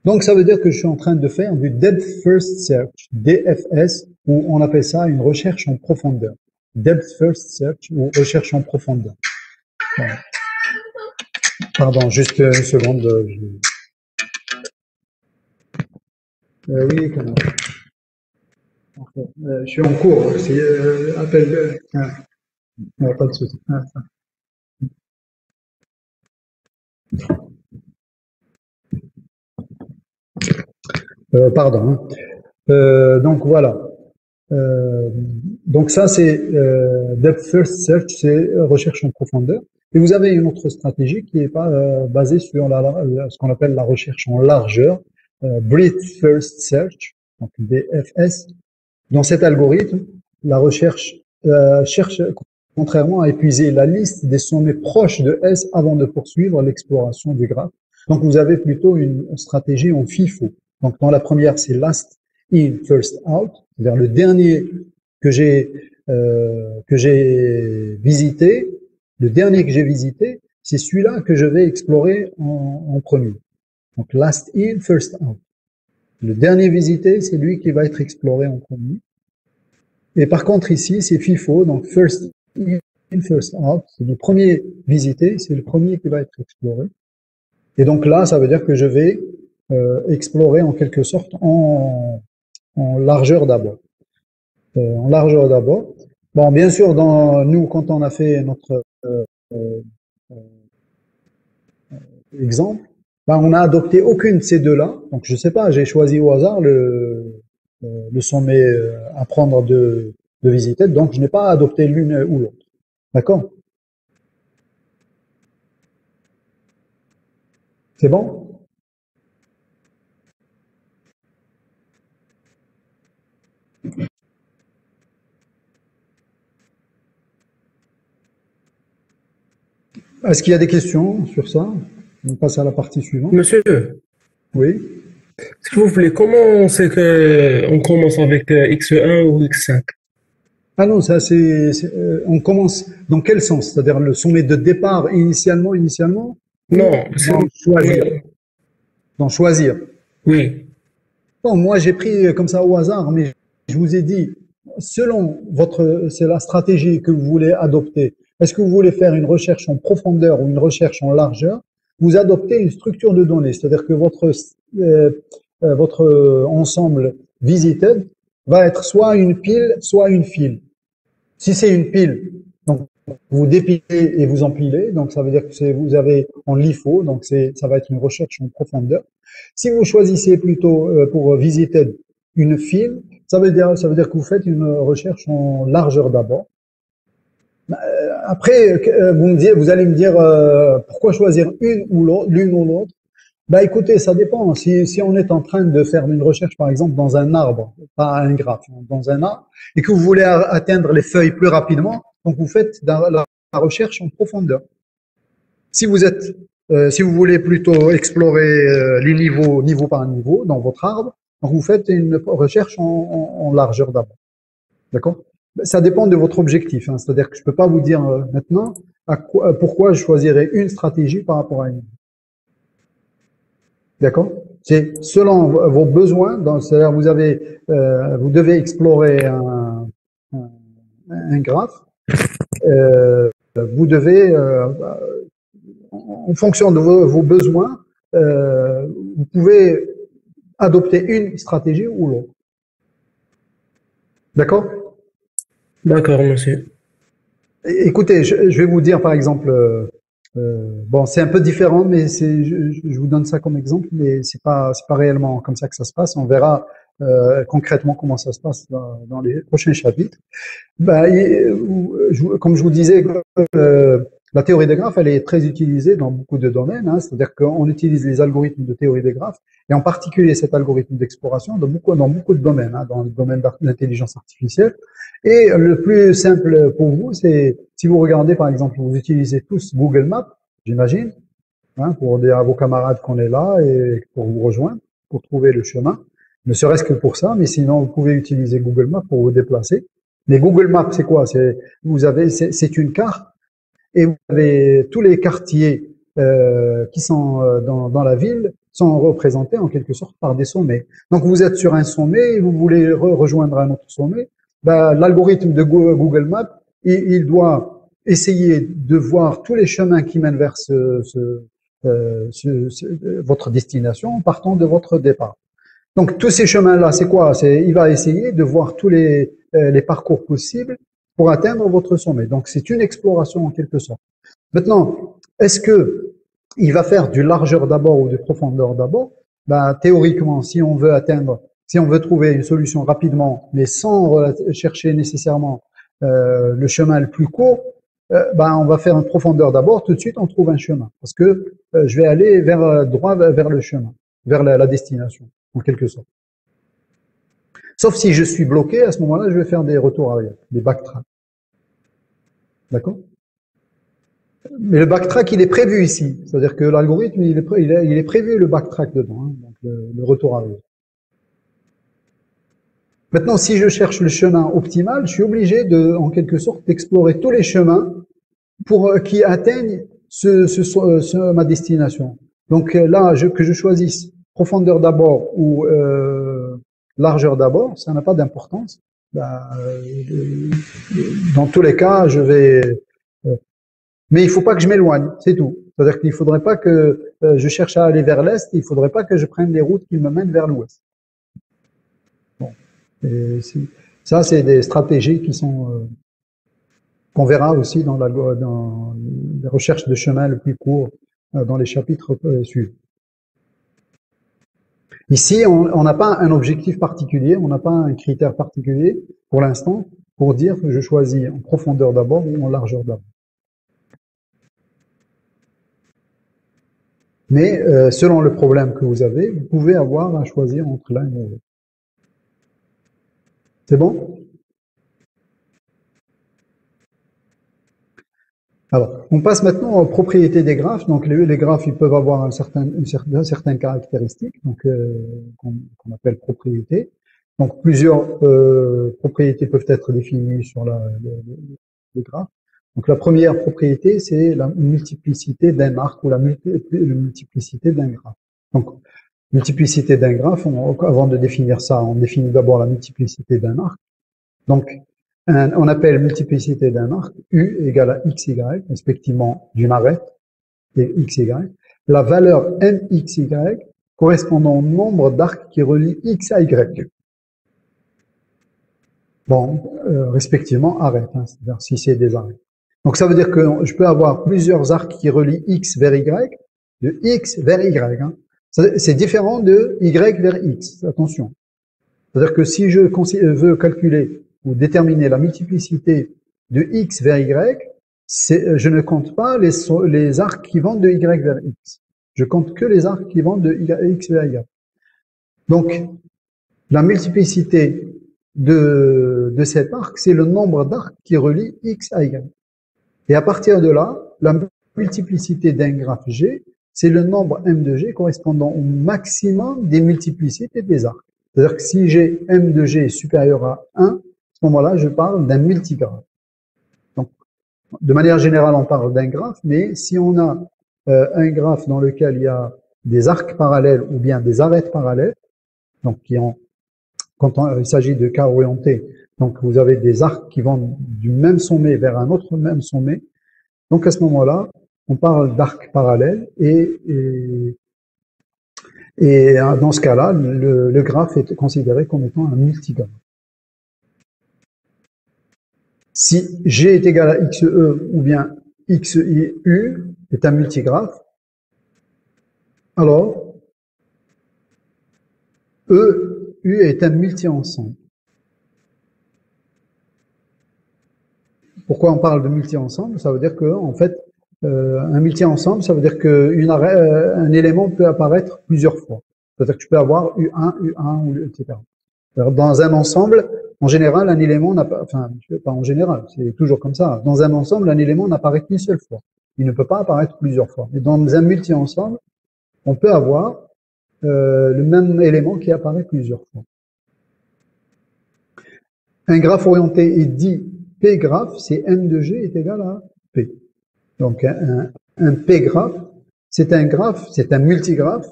Donc, ça veut dire que je suis en train de faire du Depth First Search, DFS, ou on appelle ça une recherche en profondeur. Depth First Search ou recherche en profondeur. Voilà. Pardon, juste une seconde. Oui, quand même. Je suis en cours. Appelle. Pas de souci. Pardon. Donc voilà. Donc ça c'est Depth First Search, c'est recherche en profondeur. Et vous avez une autre stratégie qui est pas basée sur ce qu'on appelle la recherche en largeur, Breadth First Search, donc BFS. Dans cet algorithme, la recherche cherche contrairement à épuiser la liste des sommets proches de S avant de poursuivre l'exploration du graphe. Donc vous avez plutôt une stratégie en FIFO. Donc dans la première, c'est last in, first out, c'est-à-dire le dernier que j'ai visité, c'est celui-là que je vais explorer en premier. Donc, last in, first out. Le dernier visité, c'est lui qui va être exploré en premier. Et par contre, ici, c'est FIFO, donc first in, first out. C'est le premier visité, c'est le premier qui va être exploré. Et donc là, ça veut dire que je vais explorer en quelque sorte en largeur d'abord. En largeur d'abord. Bon, bien sûr, nous, quand on a fait notre exemple, ben, on n'a adopté aucune de ces deux-là. Donc, je sais pas, j'ai choisi au hasard le sommet à prendre de visiter. Donc, je n'ai pas adopté l'une ou l'autre. D'accord? C'est bon? Est-ce qu'il y a des questions sur ça? On passe à la partie suivante. Monsieur, Oui. s'il vous plaît, comment on sait qu'on commence avec X1 ou X5? Ah non, ça on commence dans quel sens? C'est-à-dire le sommet de départ initialement? Non, Dans choisir. Dans choisir. oui. Bon, moi j'ai pris comme ça au hasard, mais je vous ai dit, selon c'est la stratégie que vous voulez adopter. Est-ce que vous voulez faire une recherche en profondeur ou une recherche en largeur? Vous adoptez une structure de données, c'est-à-dire que votre ensemble visited va être soit une pile, soit une file. Si c'est une pile, donc vous dépilez et vous empilez, donc ça veut dire que vous avez en LIFO, donc ça va être une recherche en profondeur. Si vous choisissez plutôt pour visited une file, ça veut dire que vous faites une recherche en largeur d'abord. Après, vous allez me dire pourquoi choisir l'une ou l'autre. Bah écoutez, ça dépend. Si on est en train de faire une recherche, par exemple, dans un arbre, pas un graphe, dans un arbre, et que vous voulez atteindre les feuilles plus rapidement, donc vous faites la recherche en profondeur. Si vous voulez plutôt explorer les niveau par niveau dans votre arbre, donc vous faites une recherche en largeur d'abord. D'accord? Ça dépend de votre objectif, hein. C'est-à-dire que je peux pas vous dire maintenant pourquoi je choisirais une stratégie par rapport à une. D'accord? C'est selon vos besoins. C'est-à-dire vous devez explorer un graphe. Vous devez, en fonction de vos besoins, vous pouvez adopter une stratégie ou l'autre. D'accord? D'accord, monsieur. Écoutez, je vais vous dire par exemple, bon, c'est un peu différent, mais je vous donne ça comme exemple, mais c'est pas réellement comme ça que ça se passe. On verra concrètement comment ça se passe dans les prochains chapitres. Comme je vous disais, la théorie des graphes, elle est très utilisée dans beaucoup de domaines, hein, c'est-à-dire qu'on utilise les algorithmes de théorie des graphes, et en particulier cet algorithme d'exploration dans beaucoup de domaines, hein, dans le domaine de l'intelligence artificielle. Et le plus simple pour vous, c'est si vous regardez par exemple, vous utilisez tous Google Maps, j'imagine, hein, pour dire à vos camarades qu'on est là et pour vous rejoindre, pour trouver le chemin, ne serait-ce que pour ça, mais sinon vous pouvez utiliser Google Maps pour vous déplacer. Mais Google Maps, c'est quoi? C'est une carte et vous avez tous les quartiers qui sont dans la ville sont représentés en quelque sorte par des sommets. Donc vous êtes sur un sommet et vous voulez rejoindre un autre sommet. L'algorithme de Google Maps, il doit essayer de voir tous les chemins qui mènent vers votre destination en partant de votre départ. Donc tous ces chemins-là, c'est quoi? Il va essayer de voir tous les parcours possibles pour atteindre votre sommet. Donc c'est une exploration en quelque sorte. Maintenant, est-ce que il va faire du largeur d'abord ou de profondeur d'abord? Théoriquement, si on veut trouver une solution rapidement, mais sans chercher nécessairement le chemin le plus court, on va faire une profondeur d'abord. Tout de suite, on trouve un chemin, parce que je vais aller droit vers le chemin, vers la destination, en quelque sorte. Sauf si je suis bloqué, à ce moment-là, je vais faire des retours arrière, des backtracks. D'accord? Mais le backtrack, il est prévu ici. C'est-à-dire que l'algorithme, il est prévu le backtrack dedans, hein, donc le retour arrière. Maintenant, si je cherche le chemin optimal, je suis obligé en quelque sorte, d'explorer tous les chemins pour qui atteignent ma destination. Donc là, que je choisisse profondeur d'abord ou largeur d'abord, ça n'a pas d'importance. Bah, dans tous les cas, je vais. Mais il faut pas que je m'éloigne, c'est tout. C'est-à-dire qu'il faudrait pas que je cherche à aller vers l'est, il faudrait pas que je prenne les routes qui me mènent vers l'ouest. Bon, ça c'est des stratégies qui sont qu'on verra aussi dans les recherches de chemin le plus court dans les chapitres suivants. Ici, on n'a pas un objectif particulier, on n'a pas un critère particulier pour l'instant pour dire que je choisis en profondeur d'abord ou en largeur d'abord. Mais selon le problème que vous avez, vous pouvez avoir à choisir entre l'un et l'autre. C'est bon? Alors, on passe maintenant aux propriétés des graphes. Donc, les graphes, ils peuvent avoir certaines caractéristiques, donc qu'on appelle propriétés. Donc, plusieurs propriétés peuvent être définies sur le graphe. Donc, la première propriété, c'est la multiplicité d'un arc ou la multiplicité d'un graphe. Donc, multiplicité d'un graphe, avant de définir ça, on définit d'abord la multiplicité d'un arc. Donc, on appelle multiplicité d'un arc U égale à XY, respectivement d'une arête et XY. La valeur MXY correspondant au nombre d'arcs qui relient X à Y. Bon, respectivement arête, hein, c'est-à-dire si c'est des arêtes. Donc ça veut dire que je peux avoir plusieurs arcs qui relient X vers Y, de X vers Y. Hein. C'est différent de Y vers X, attention. C'est-à-dire que si je veux calculer ou déterminer la multiplicité de X vers Y, je ne compte pas les arcs qui vont de Y vers X. Je compte que les arcs qui vont de X vers Y. Donc, la multiplicité de cet arc, c'est le nombre d'arcs qui relient X à Y. Et à partir de là, la multiplicité d'un graphe G, c'est le nombre M de G correspondant au maximum des multiplicités des arcs. C'est-à-dire que si j'ai M de G supérieur à 1, à ce moment-là, je parle d'un multigraphe. Donc, de manière générale, on parle d'un graphe, mais si on a un graphe dans lequel il y a des arcs parallèles ou bien des arêtes parallèles, donc quand il s'agit de cas orientés, donc vous avez des arcs qui vont du même sommet vers un autre même sommet, donc à ce moment-là, on parle d'arcs parallèles et dans ce cas-là, le graphe est considéré comme étant un multigraphe. Si G est égal à XE ou bien XU est un multigraphe, alors EU est un multi-ensemble. Pourquoi on parle de multi-ensemble? Ça veut dire que, en fait, un multi-ensemble, ça veut dire qu'un élément peut apparaître plusieurs fois. C'est-à-dire que tu peux avoir U1, ou etc. Alors, dans un ensemble, en général, un élément n'a pas, enfin, pas en général, c'est toujours comme ça. Dans un ensemble, un élément n'apparaît qu'une seule fois. Il ne peut pas apparaître plusieurs fois. Mais dans un multi-ensemble, on peut avoir le même élément qui apparaît plusieurs fois. Un graphe orienté est dit P-graphe, c'est M de G est égal à P. Donc, un P-graphe, c'est un graphe, c'est un multigraphe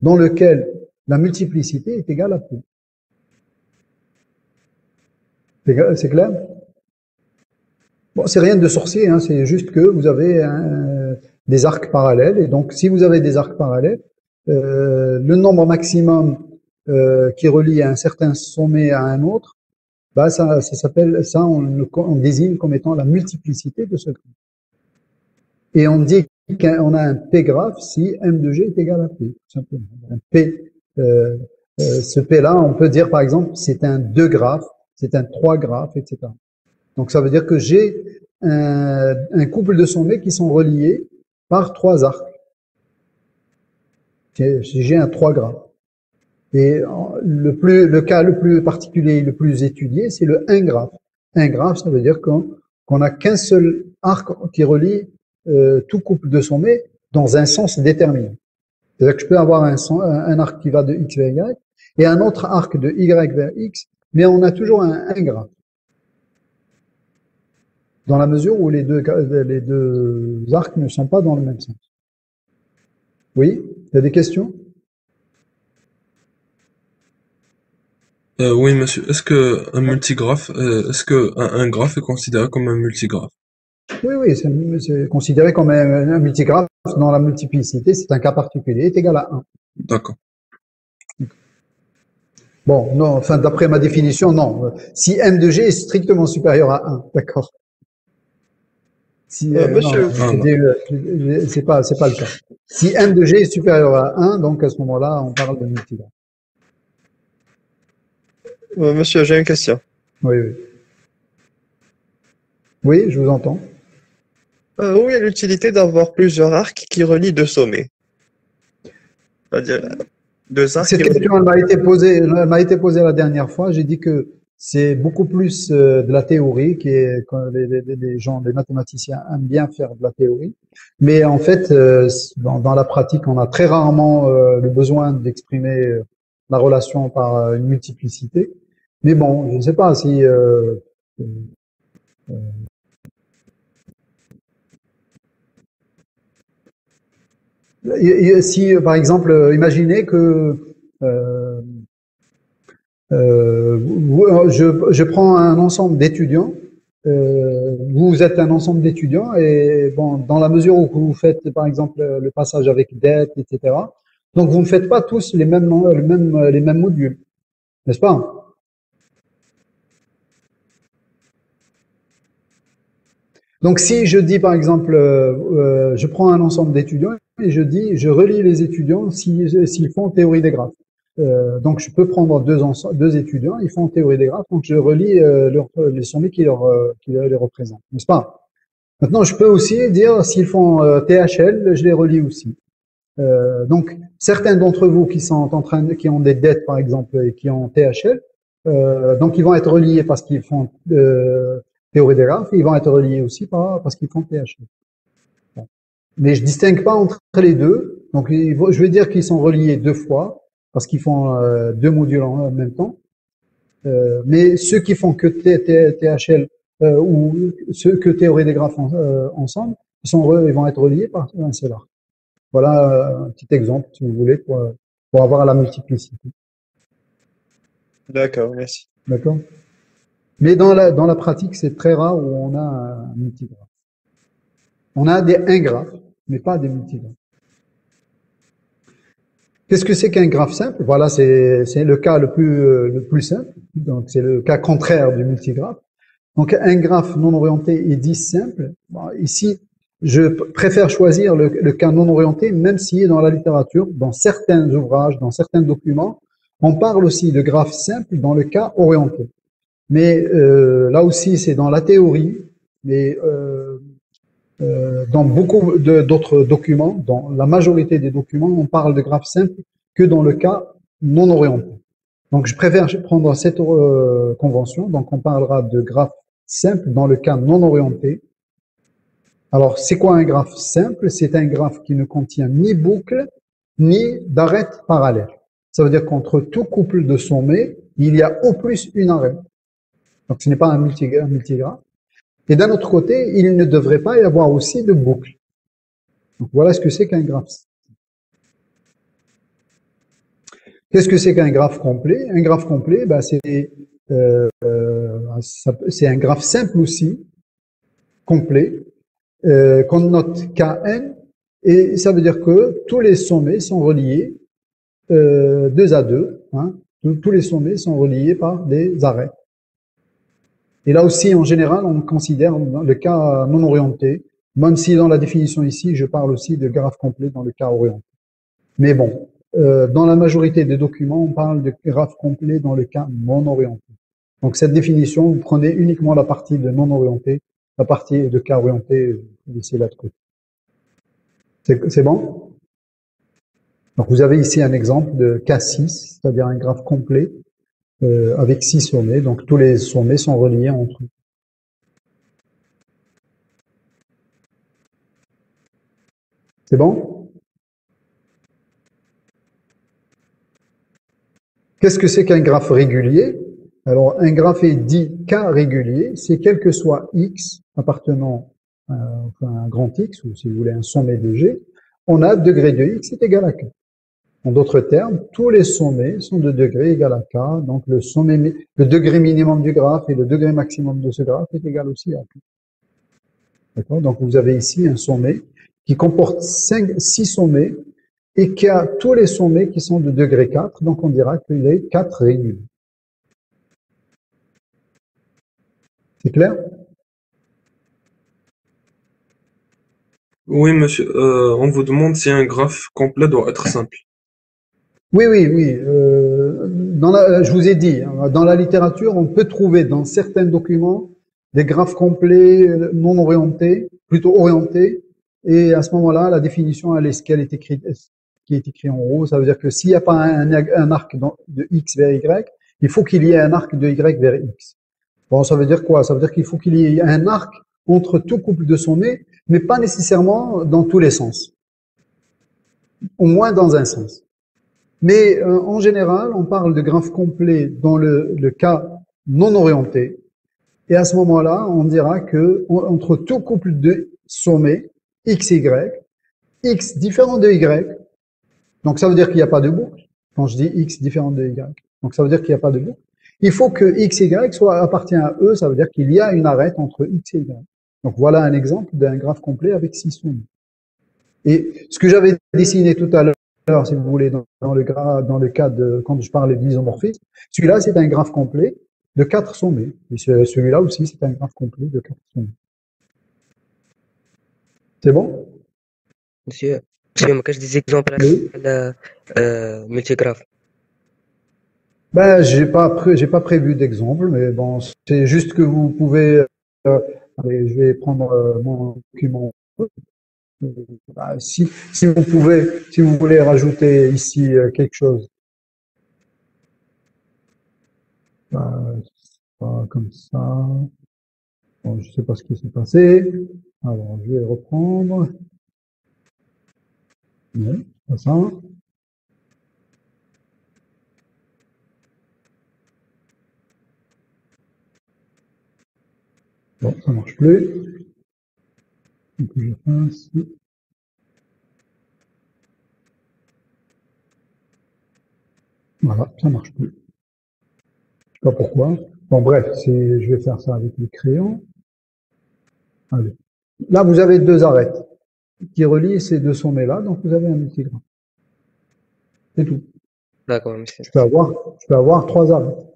dans lequel la multiplicité est égale à P. C'est clair? Bon, c'est rien de sorcier, hein, c'est juste que vous avez des arcs parallèles, et donc si vous avez des arcs parallèles, le nombre maximum qui relie un certain sommet à un autre, bah ça s'appelle, ça on désigne comme étant la multiplicité de ce graphe. Et on dit qu'on a un P-graphe si M de G est égal à P, tout simplement. Un P, ce P-là, on peut dire par exemple, c'est un 2 graphe, c'est un 3 graphe, etc. Donc ça veut dire que j'ai un couple de sommets qui sont reliés par 3 arcs. J'ai un 3 graphes. Et le cas le plus particulier, le plus étudié, c'est le 1 graphe. 1 graphe, ça veut dire qu'on n'a qu'un seul arc qui relie tout couple de sommets dans un sens déterminé. C'est-à-dire que je peux avoir un arc qui va de X vers Y et un autre arc de Y vers X, mais on a toujours un graphe. Dans la mesure où les deux arcs ne sont pas dans le même sens. Oui, il y a des questions? Oui, monsieur. Est-ce que un graphe est considéré comme un multigraphe? Oui, oui, c'est considéré comme un multigraphe dans la multiplicité, c'est un cas particulier, est égal à 1. D'accord. Bon, non, enfin, d'après ma définition, non. Si m de g est strictement supérieur à 1, d'accord. Si, non, Monsieur, Ah, c'est pas le cas. Si m de g est supérieur à 1, donc à ce moment-là, on parle de multigraphe. monsieur, j'ai une question. Oui, oui. Oui, je vous entends. Où est l'utilité d'avoir plusieurs arcs qui relient deux sommets? C'est-à-dire, deux arcs Cette qui relient. question, elle m'a été posée la dernière fois. J'ai dit que c'est beaucoup plus de la théorie, quand les gens, les mathématiciens aiment bien faire de la théorie. Mais en fait, dans la pratique, on a très rarement le besoin d'exprimer la relation par une multiplicité. Mais bon, je ne sais pas si si par exemple, imaginez que euh, je prends un ensemble d'étudiants. Vous êtes un ensemble d'étudiants et bon, dans la mesure où vous faites par exemple le passage avec dette, etc. Donc vous ne faites pas tous les mêmes modules, n'est-ce pas? Donc si je dis par exemple, je prends un ensemble d'étudiants et je dis, je relie les étudiants s'ils font théorie des graphes. Donc je peux prendre deux étudiants, ils font théorie des graphes, donc je relie les sommets qui les représentent, n'est-ce pas? Maintenant, je peux aussi dire s'ils font THL, je les relie aussi. Donc certains d'entre vous qui ont des dettes par exemple et qui ont THL, donc ils vont être reliés parce qu'ils font théorie des graphes, et ils vont être reliés aussi parce qu'ils font THL. Bon. Mais je distingue pas entre les deux. Donc, je vais dire qu'ils sont reliés deux fois parce qu'ils font deux modules en même temps. Mais ceux qui font que THL ou ceux que théorie des graphes ensemble, ils vont être reliés par un seul arc. Voilà un petit exemple, si vous voulez, pour avoir la multiplicité. D'accord, merci. D'accord? Mais dans la pratique, c'est très rare où on a un multigraphe. On a un graphe, mais pas des multigraphes. Qu'est-ce que c'est qu'un graphe simple? Voilà, c'est le cas le plus simple. Donc, c'est le cas contraire du multigraphe. Donc, un graphe non orienté est dit simple. Bon, ici, je préfère choisir le cas non orienté, même si dans la littérature, dans certains ouvrages, dans certains documents, on parle aussi de graphe simple dans le cas orienté. Mais là aussi, c'est dans la théorie, mais dans beaucoup d'autres documents, dans la majorité des documents, on parle de graphe simple que dans le cas non orienté. Donc, je préfère prendre cette convention. Donc, on parlera de graphe simple dans le cas non orienté. Alors, c'est quoi un graphe simple? C'est un graphe qui ne contient ni boucle, ni d'arête parallèle. Ça veut dire qu'entre tout couple de sommets, il y a au plus une arête. Donc, ce n'est pas un multigraphe. Et d'un autre côté, il ne devrait pas y avoir aussi de boucle. Donc, voilà ce que c'est qu'un graphe. Qu'est-ce que c'est qu'un graphe complet? Un graphe complet, ben, c'est un graphe simple aussi, complet, qu'on note Kn, et ça veut dire que tous les sommets sont reliés deux à deux. Hein, tous les sommets sont reliés par des arêtes. Et là aussi, en général, on considère le cas non orienté, même si dans la définition ici, je parle aussi de graphe complet dans le cas orienté. Mais bon, dans la majorité des documents, on parle de graphe complet dans le cas non orienté. Donc cette définition, vous prenez uniquement la partie de non orienté, la partie de cas orienté, vous laissez là de côté. C'est bon? Donc vous avez ici un exemple de K6, c'est-à-dire un graphe complet avec 6 sommets. Donc tous les sommets sont reliés entre eux. C'est bon? Qu'est-ce que c'est qu'un graphe régulier? Alors un graphe est dit K régulier, c'est quel que soit X appartenant à un grand X, ou si vous voulez un sommet de G, on a degré de x est égal à k. En d'autres termes, tous les sommets sont de degré égal à k, donc le degré minimum du graphe et le degré maximum de ce graphe est égal aussi à k. D'accord? Donc vous avez ici un sommet qui comporte 6 sommets et qui a tous les sommets qui sont de degré 4, donc on dira qu'il est 4 réguliers. C'est clair? Oui, monsieur, on vous demande si un graphe complet doit être simple. Oui. Je vous ai dit, hein, dans la littérature, on peut trouver dans certains documents des graphes complets non orientés, plutôt orientés, et à ce moment-là, la définition, elle est ce qu'elle est écrite, qui est écrit en haut. Ça veut dire que s'il n'y a pas un arc de x vers y, il faut qu'il y ait un arc de y vers x. Bon, ça veut dire quoi? Ça veut dire qu'il faut qu'il y ait un arc entre tout couple de sommets, mais pas nécessairement dans tous les sens. Au moins dans un sens. Mais en général, on parle de graphe complet dans le cas non orienté. Et à ce moment-là, on dira que entre tout couple de sommets, x, y, x différent de y, donc ça veut dire qu'il n'y a pas de boucle. Quand je dis x différent de y, donc ça veut dire qu'il n'y a pas de boucle. Il faut que x et y appartient à E, ça veut dire qu'il y a une arête entre x et y. Donc voilà un exemple d'un graphe complet avec 6 sommets. Et ce que j'avais dessiné tout à l'heure, si vous voulez, dans le cas de quand je parlais d'isomorphisme, celui-là c'est un graphe complet de 4 sommets. Et celui-là aussi c'est un graphe complet de 4 sommets. C'est bon? Monsieur, ما كاش des exemples على multigraphe. Ben, j'ai pas prévu d'exemple, mais bon, c'est juste que vous pouvez. Allez, je vais prendre mon document. Si vous voulez rajouter ici quelque chose, pas comme ça. Bon, je sais pas ce qui s'est passé. Alors, je vais reprendre. Non, pas ça. Bon, ça marche plus. Il faut que je fasse. Voilà, ça marche plus. Je sais pas pourquoi. Bon, bref, je vais faire ça avec le crayon. Allez. Là, vous avez 2 arêtes qui relient ces 2 sommets-là, donc vous avez un multigraphe. C'est tout. D'accord, monsieur. Je peux avoir 3 arêtes.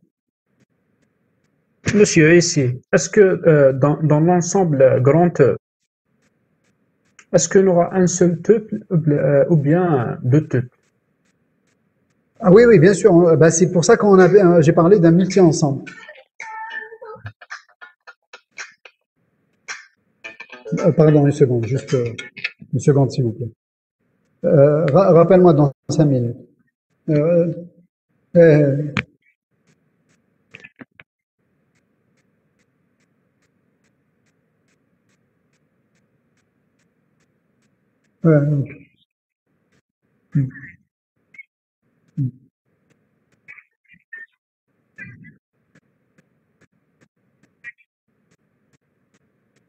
Monsieur, ici, est-ce que dans l'ensemble grand E, est-ce qu'on aura un seul tuple ou bien 2 tuples? Ah oui, bien sûr. Ben, c'est pour ça j'ai parlé d'un multi-ensemble. Pardon, une seconde, juste une seconde, s'il vous plaît. Rappelle-moi dans 5 minutes.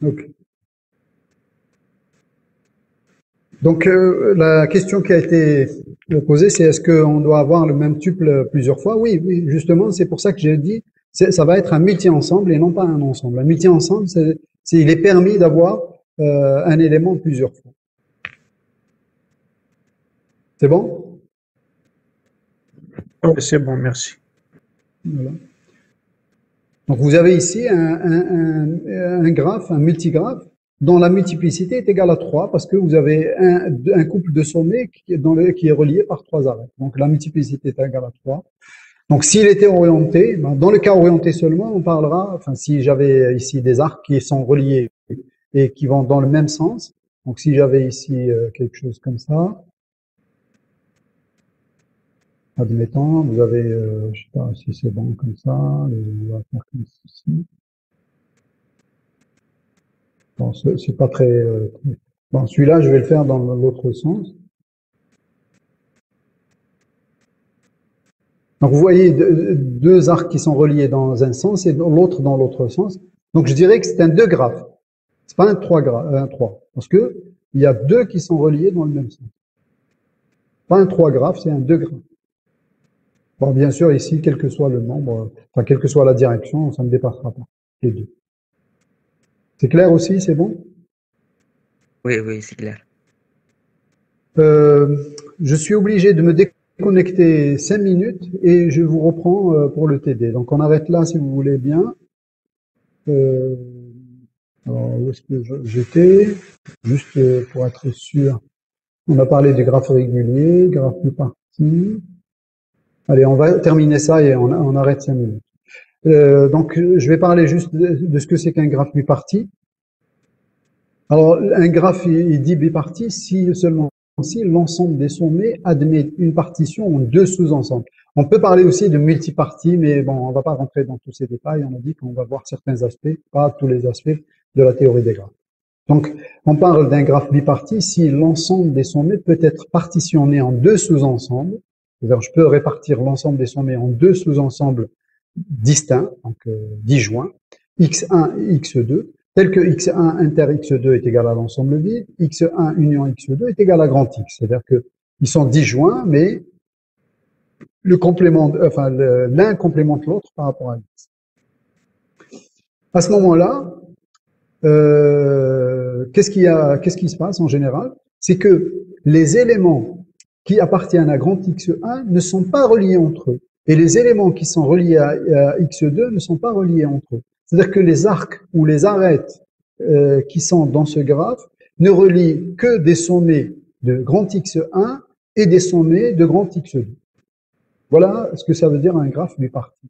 Ok. Donc la question qui a été posée, c'est est-ce qu'on doit avoir le même tuple plusieurs fois? Oui, justement, c'est pour ça que j'ai dit ça va être un multi-ensemble et non pas un ensemble. Un multi-ensemble, il est permis d'avoir un élément plusieurs fois. C'est bon? Oui, c'est bon, merci. Voilà. Donc vous avez ici un graphe, un multigraphe, dont la multiplicité est égale à 3 parce que vous avez un couple de sommets qui est relié par 3 arêtes. Donc la multiplicité est égale à 3. Donc s'il était orienté, dans le cas orienté seulement, on parlera, enfin si j'avais ici des arcs qui sont reliés et qui vont dans le même sens, donc si j'avais ici quelque chose comme ça, admettons, vous avez, je sais pas si c'est bon comme ça, on va faire comme ceci. Bon, c'est pas très, bon, celui-là, je vais le faire dans l'autre sens. Donc, vous voyez 2 arcs qui sont reliés dans un sens et l'autre dans l'autre sens. Donc, je dirais que c'est un 2 graphes. C'est pas un 3 graphes, un 3. Parce que il y a deux qui sont reliés dans le même sens. Pas un 3 graphes, c'est un 2 graphes. Bon, bien sûr, ici, quel que soit le nombre, enfin, quelle que soit la direction, ça ne dépassera pas les deux. C'est clair aussi, c'est bon? Oui, oui, c'est clair. Je suis obligé de me déconnecter 5 minutes et je vous reprends pour le TD. Donc, on arrête là si vous voulez bien. Alors, où est-ce que j'étais? Juste pour être sûr. On a parlé du graphe régulier, graphe biparti. Allez, on va terminer ça et on arrête 5 minutes. Donc, je vais parler juste de ce que c'est qu'un graphe biparti. Alors, un graphe est dit biparti si seulement si l'ensemble des sommets admet une partition en deux sous-ensembles. On peut parler aussi de multipartie, mais bon, on va pas rentrer dans tous ces détails. On a dit qu'on va voir certains aspects, pas tous les aspects de la théorie des graphes. Donc, on parle d'un graphe biparti si l'ensemble des sommets peut être partitionné en deux sous-ensembles. C'est-à-dire, je peux répartir l'ensemble des sommets en deux sous-ensembles distincts, donc disjoints, x1 et x2, tel que x1 inter x2 est égal à l'ensemble vide, x1 union x2 est égal à grand X. C'est-à-dire que ils sont disjoints, mais le complément, enfin l'un complémente l'autre par rapport à x. À ce moment-là, qu'est-ce qui se passe en général? C'est que les éléments qui appartiennent à grand X1 ne sont pas reliés entre eux. Et les éléments qui sont reliés à X2 ne sont pas reliés entre eux. C'est-à-dire que les arcs ou les arêtes qui sont dans ce graphe ne relient que des sommets de grand X1 et des sommets de grand X2. Voilà ce que ça veut dire un graphe biparti.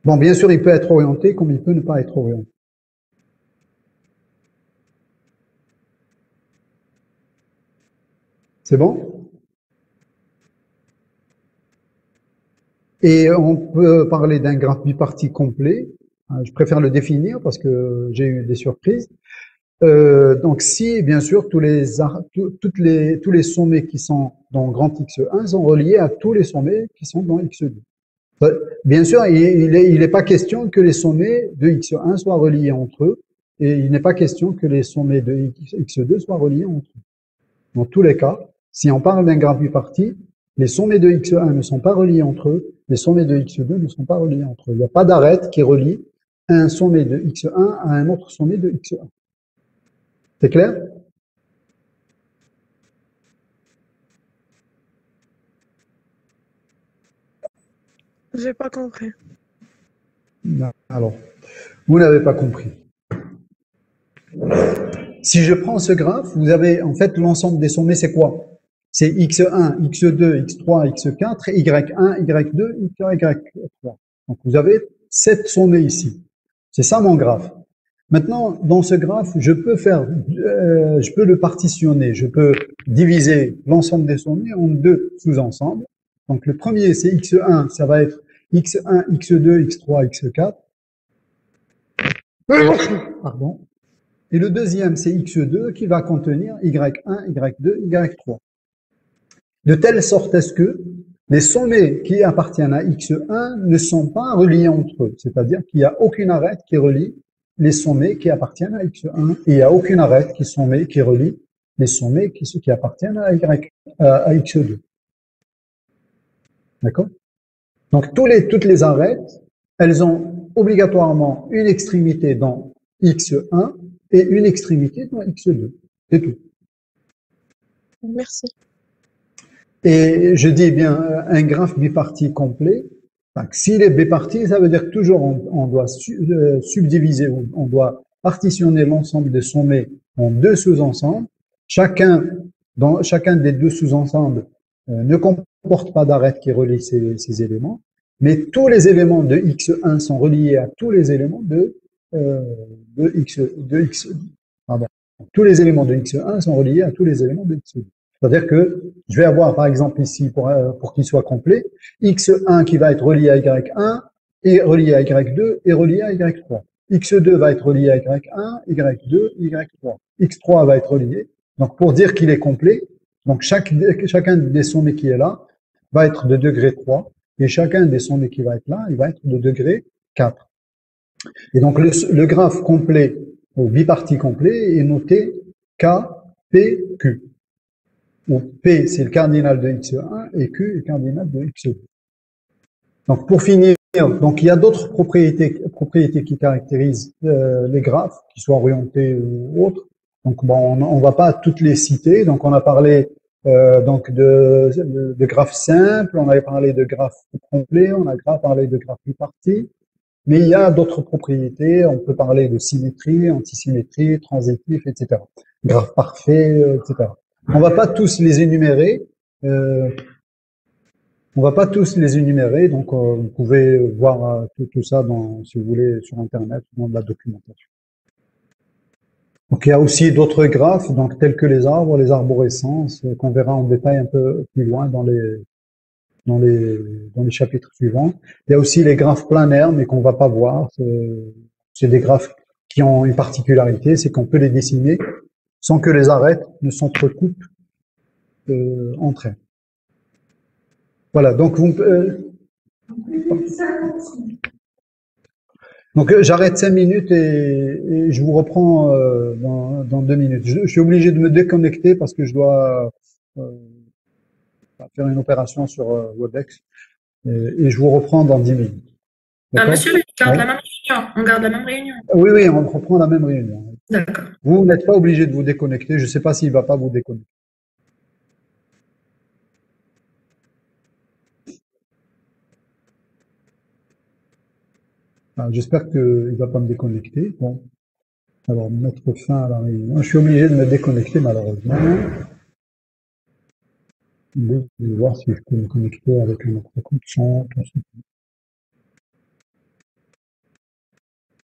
Bon, bien sûr, il peut être orienté comme il peut ne pas être orienté. C'est bon? Et on peut parler d'un graphe biparti complet. Je préfère le définir parce que j'ai eu des surprises. Donc, si, bien sûr, tous les sommets qui sont dans grand X1 sont reliés à tous les sommets qui sont dans X2. Bien sûr, il n'est pas question que les sommets de X1 soient reliés entre eux, et il n'est pas question que les sommets de X2 soient reliés entre eux. Dans tous les cas, si on parle d'un graphe biparti, les sommets de X1 ne sont pas reliés entre eux, les sommets de X2 ne sont pas reliés entre eux. Il n'y a pas d'arête qui relie un sommet de X1 à un autre sommet de X1. C'est clair? J'ai pas compris. Non, alors, vous n'avez pas compris. Si je prends ce graphe, vous avez en fait l'ensemble des sommets, c'est quoi? C'est x1, x2, x3, x4, y1, y2, y3. Donc vous avez 7 sommets ici. C'est ça mon graphe. Maintenant, dans ce graphe, je peux le partitionner. Je peux diviser l'ensemble des sommets en deux sous-ensembles. Donc le premier, c'est x1, ça va être x1, x2, x3, x4. Pardon. Et le deuxième, c'est x2 qui va contenir y1, y2, y3. De telle sorte à ce que les sommets qui appartiennent à x1 ne sont pas reliés entre eux. C'est-à-dire qu'il n'y a aucune arête qui relie les sommets qui appartiennent à x1 et il n'y a aucune arête qui relie les sommets qui appartiennent à x2. D'accord? Donc toutes les arêtes, elles ont obligatoirement une extrémité dans x1 et une extrémité dans x2. C'est tout. Merci. Et je dis bien un graphe biparti complet. Donc, s'il est biparti, ça veut dire que toujours on doit subdiviser, on doit partitionner l'ensemble des sommets en deux sous-ensembles. Chacun des deux sous-ensembles ne comporte pas d'arête qui relie ces éléments, mais tous les éléments de x1 sont reliés à tous les éléments tous les éléments de x1 sont reliés à tous les éléments de x2. C'est-à-dire que je vais avoir, par exemple, ici, pour qu'il soit complet, x1 qui va être relié à y1, et relié à y2, et relié à y3. x2 va être relié à y1, y2, y3. x3 va être relié. Donc, pour dire qu'il est complet, donc chacun des sommets qui est là va être de degré 3, et chacun des sommets qui va être là, il va être de degré 4. Et donc, le graphe complet au biparti complet est noté K, P, Q. Où P, c'est le cardinal de x1 et Q est le cardinal de x2. Donc, pour finir, donc il y a d'autres propriétés qui caractérisent les graphes, qu'ils soient orientés ou autres. Donc, bon, on va pas toutes les citer. Donc, on a parlé donc de graphes simples, on avait parlé de graphes complets, on a parlé de graphes bipartis. Mais il y a d'autres propriétés. On peut parler de symétrie, antisymétrie, transitif, etc. Graphe parfait, etc. On va pas tous les énumérer. On va pas tous les énumérer, donc vous pouvez voir tout ça si vous voulez sur Internet, dans la documentation. Donc il y a aussi d'autres graphes, donc tels que les arbres, les arborescences, qu'on verra en détail un peu plus loin dans les chapitres suivants. Il y a aussi les graphes planaires, mais qu'on va pas voir. C'est des graphes qui ont une particularité, c'est qu'on peut les dessiner sans que les arêtes ne s'entrecoupent entre elles. Voilà, donc j'arrête 5 minutes et je vous reprends dans 2 minutes. Je suis obligé de me déconnecter parce que je dois faire une opération sur Webex et je vous reprends dans 10 minutes. Monsieur, on garde la même réunion. On garde la même réunion. Oui, on reprend la même réunion. D'accord. Vous n'êtes pas obligé de vous déconnecter. Je ne sais pas s'il ne va pas vous déconnecter. J'espère qu'il ne va pas me déconnecter. Bon. Alors, mettre fin à la réunion. Je suis obligé de me déconnecter, malheureusement. Je vais voir si je peux me connecter avec un autre compte.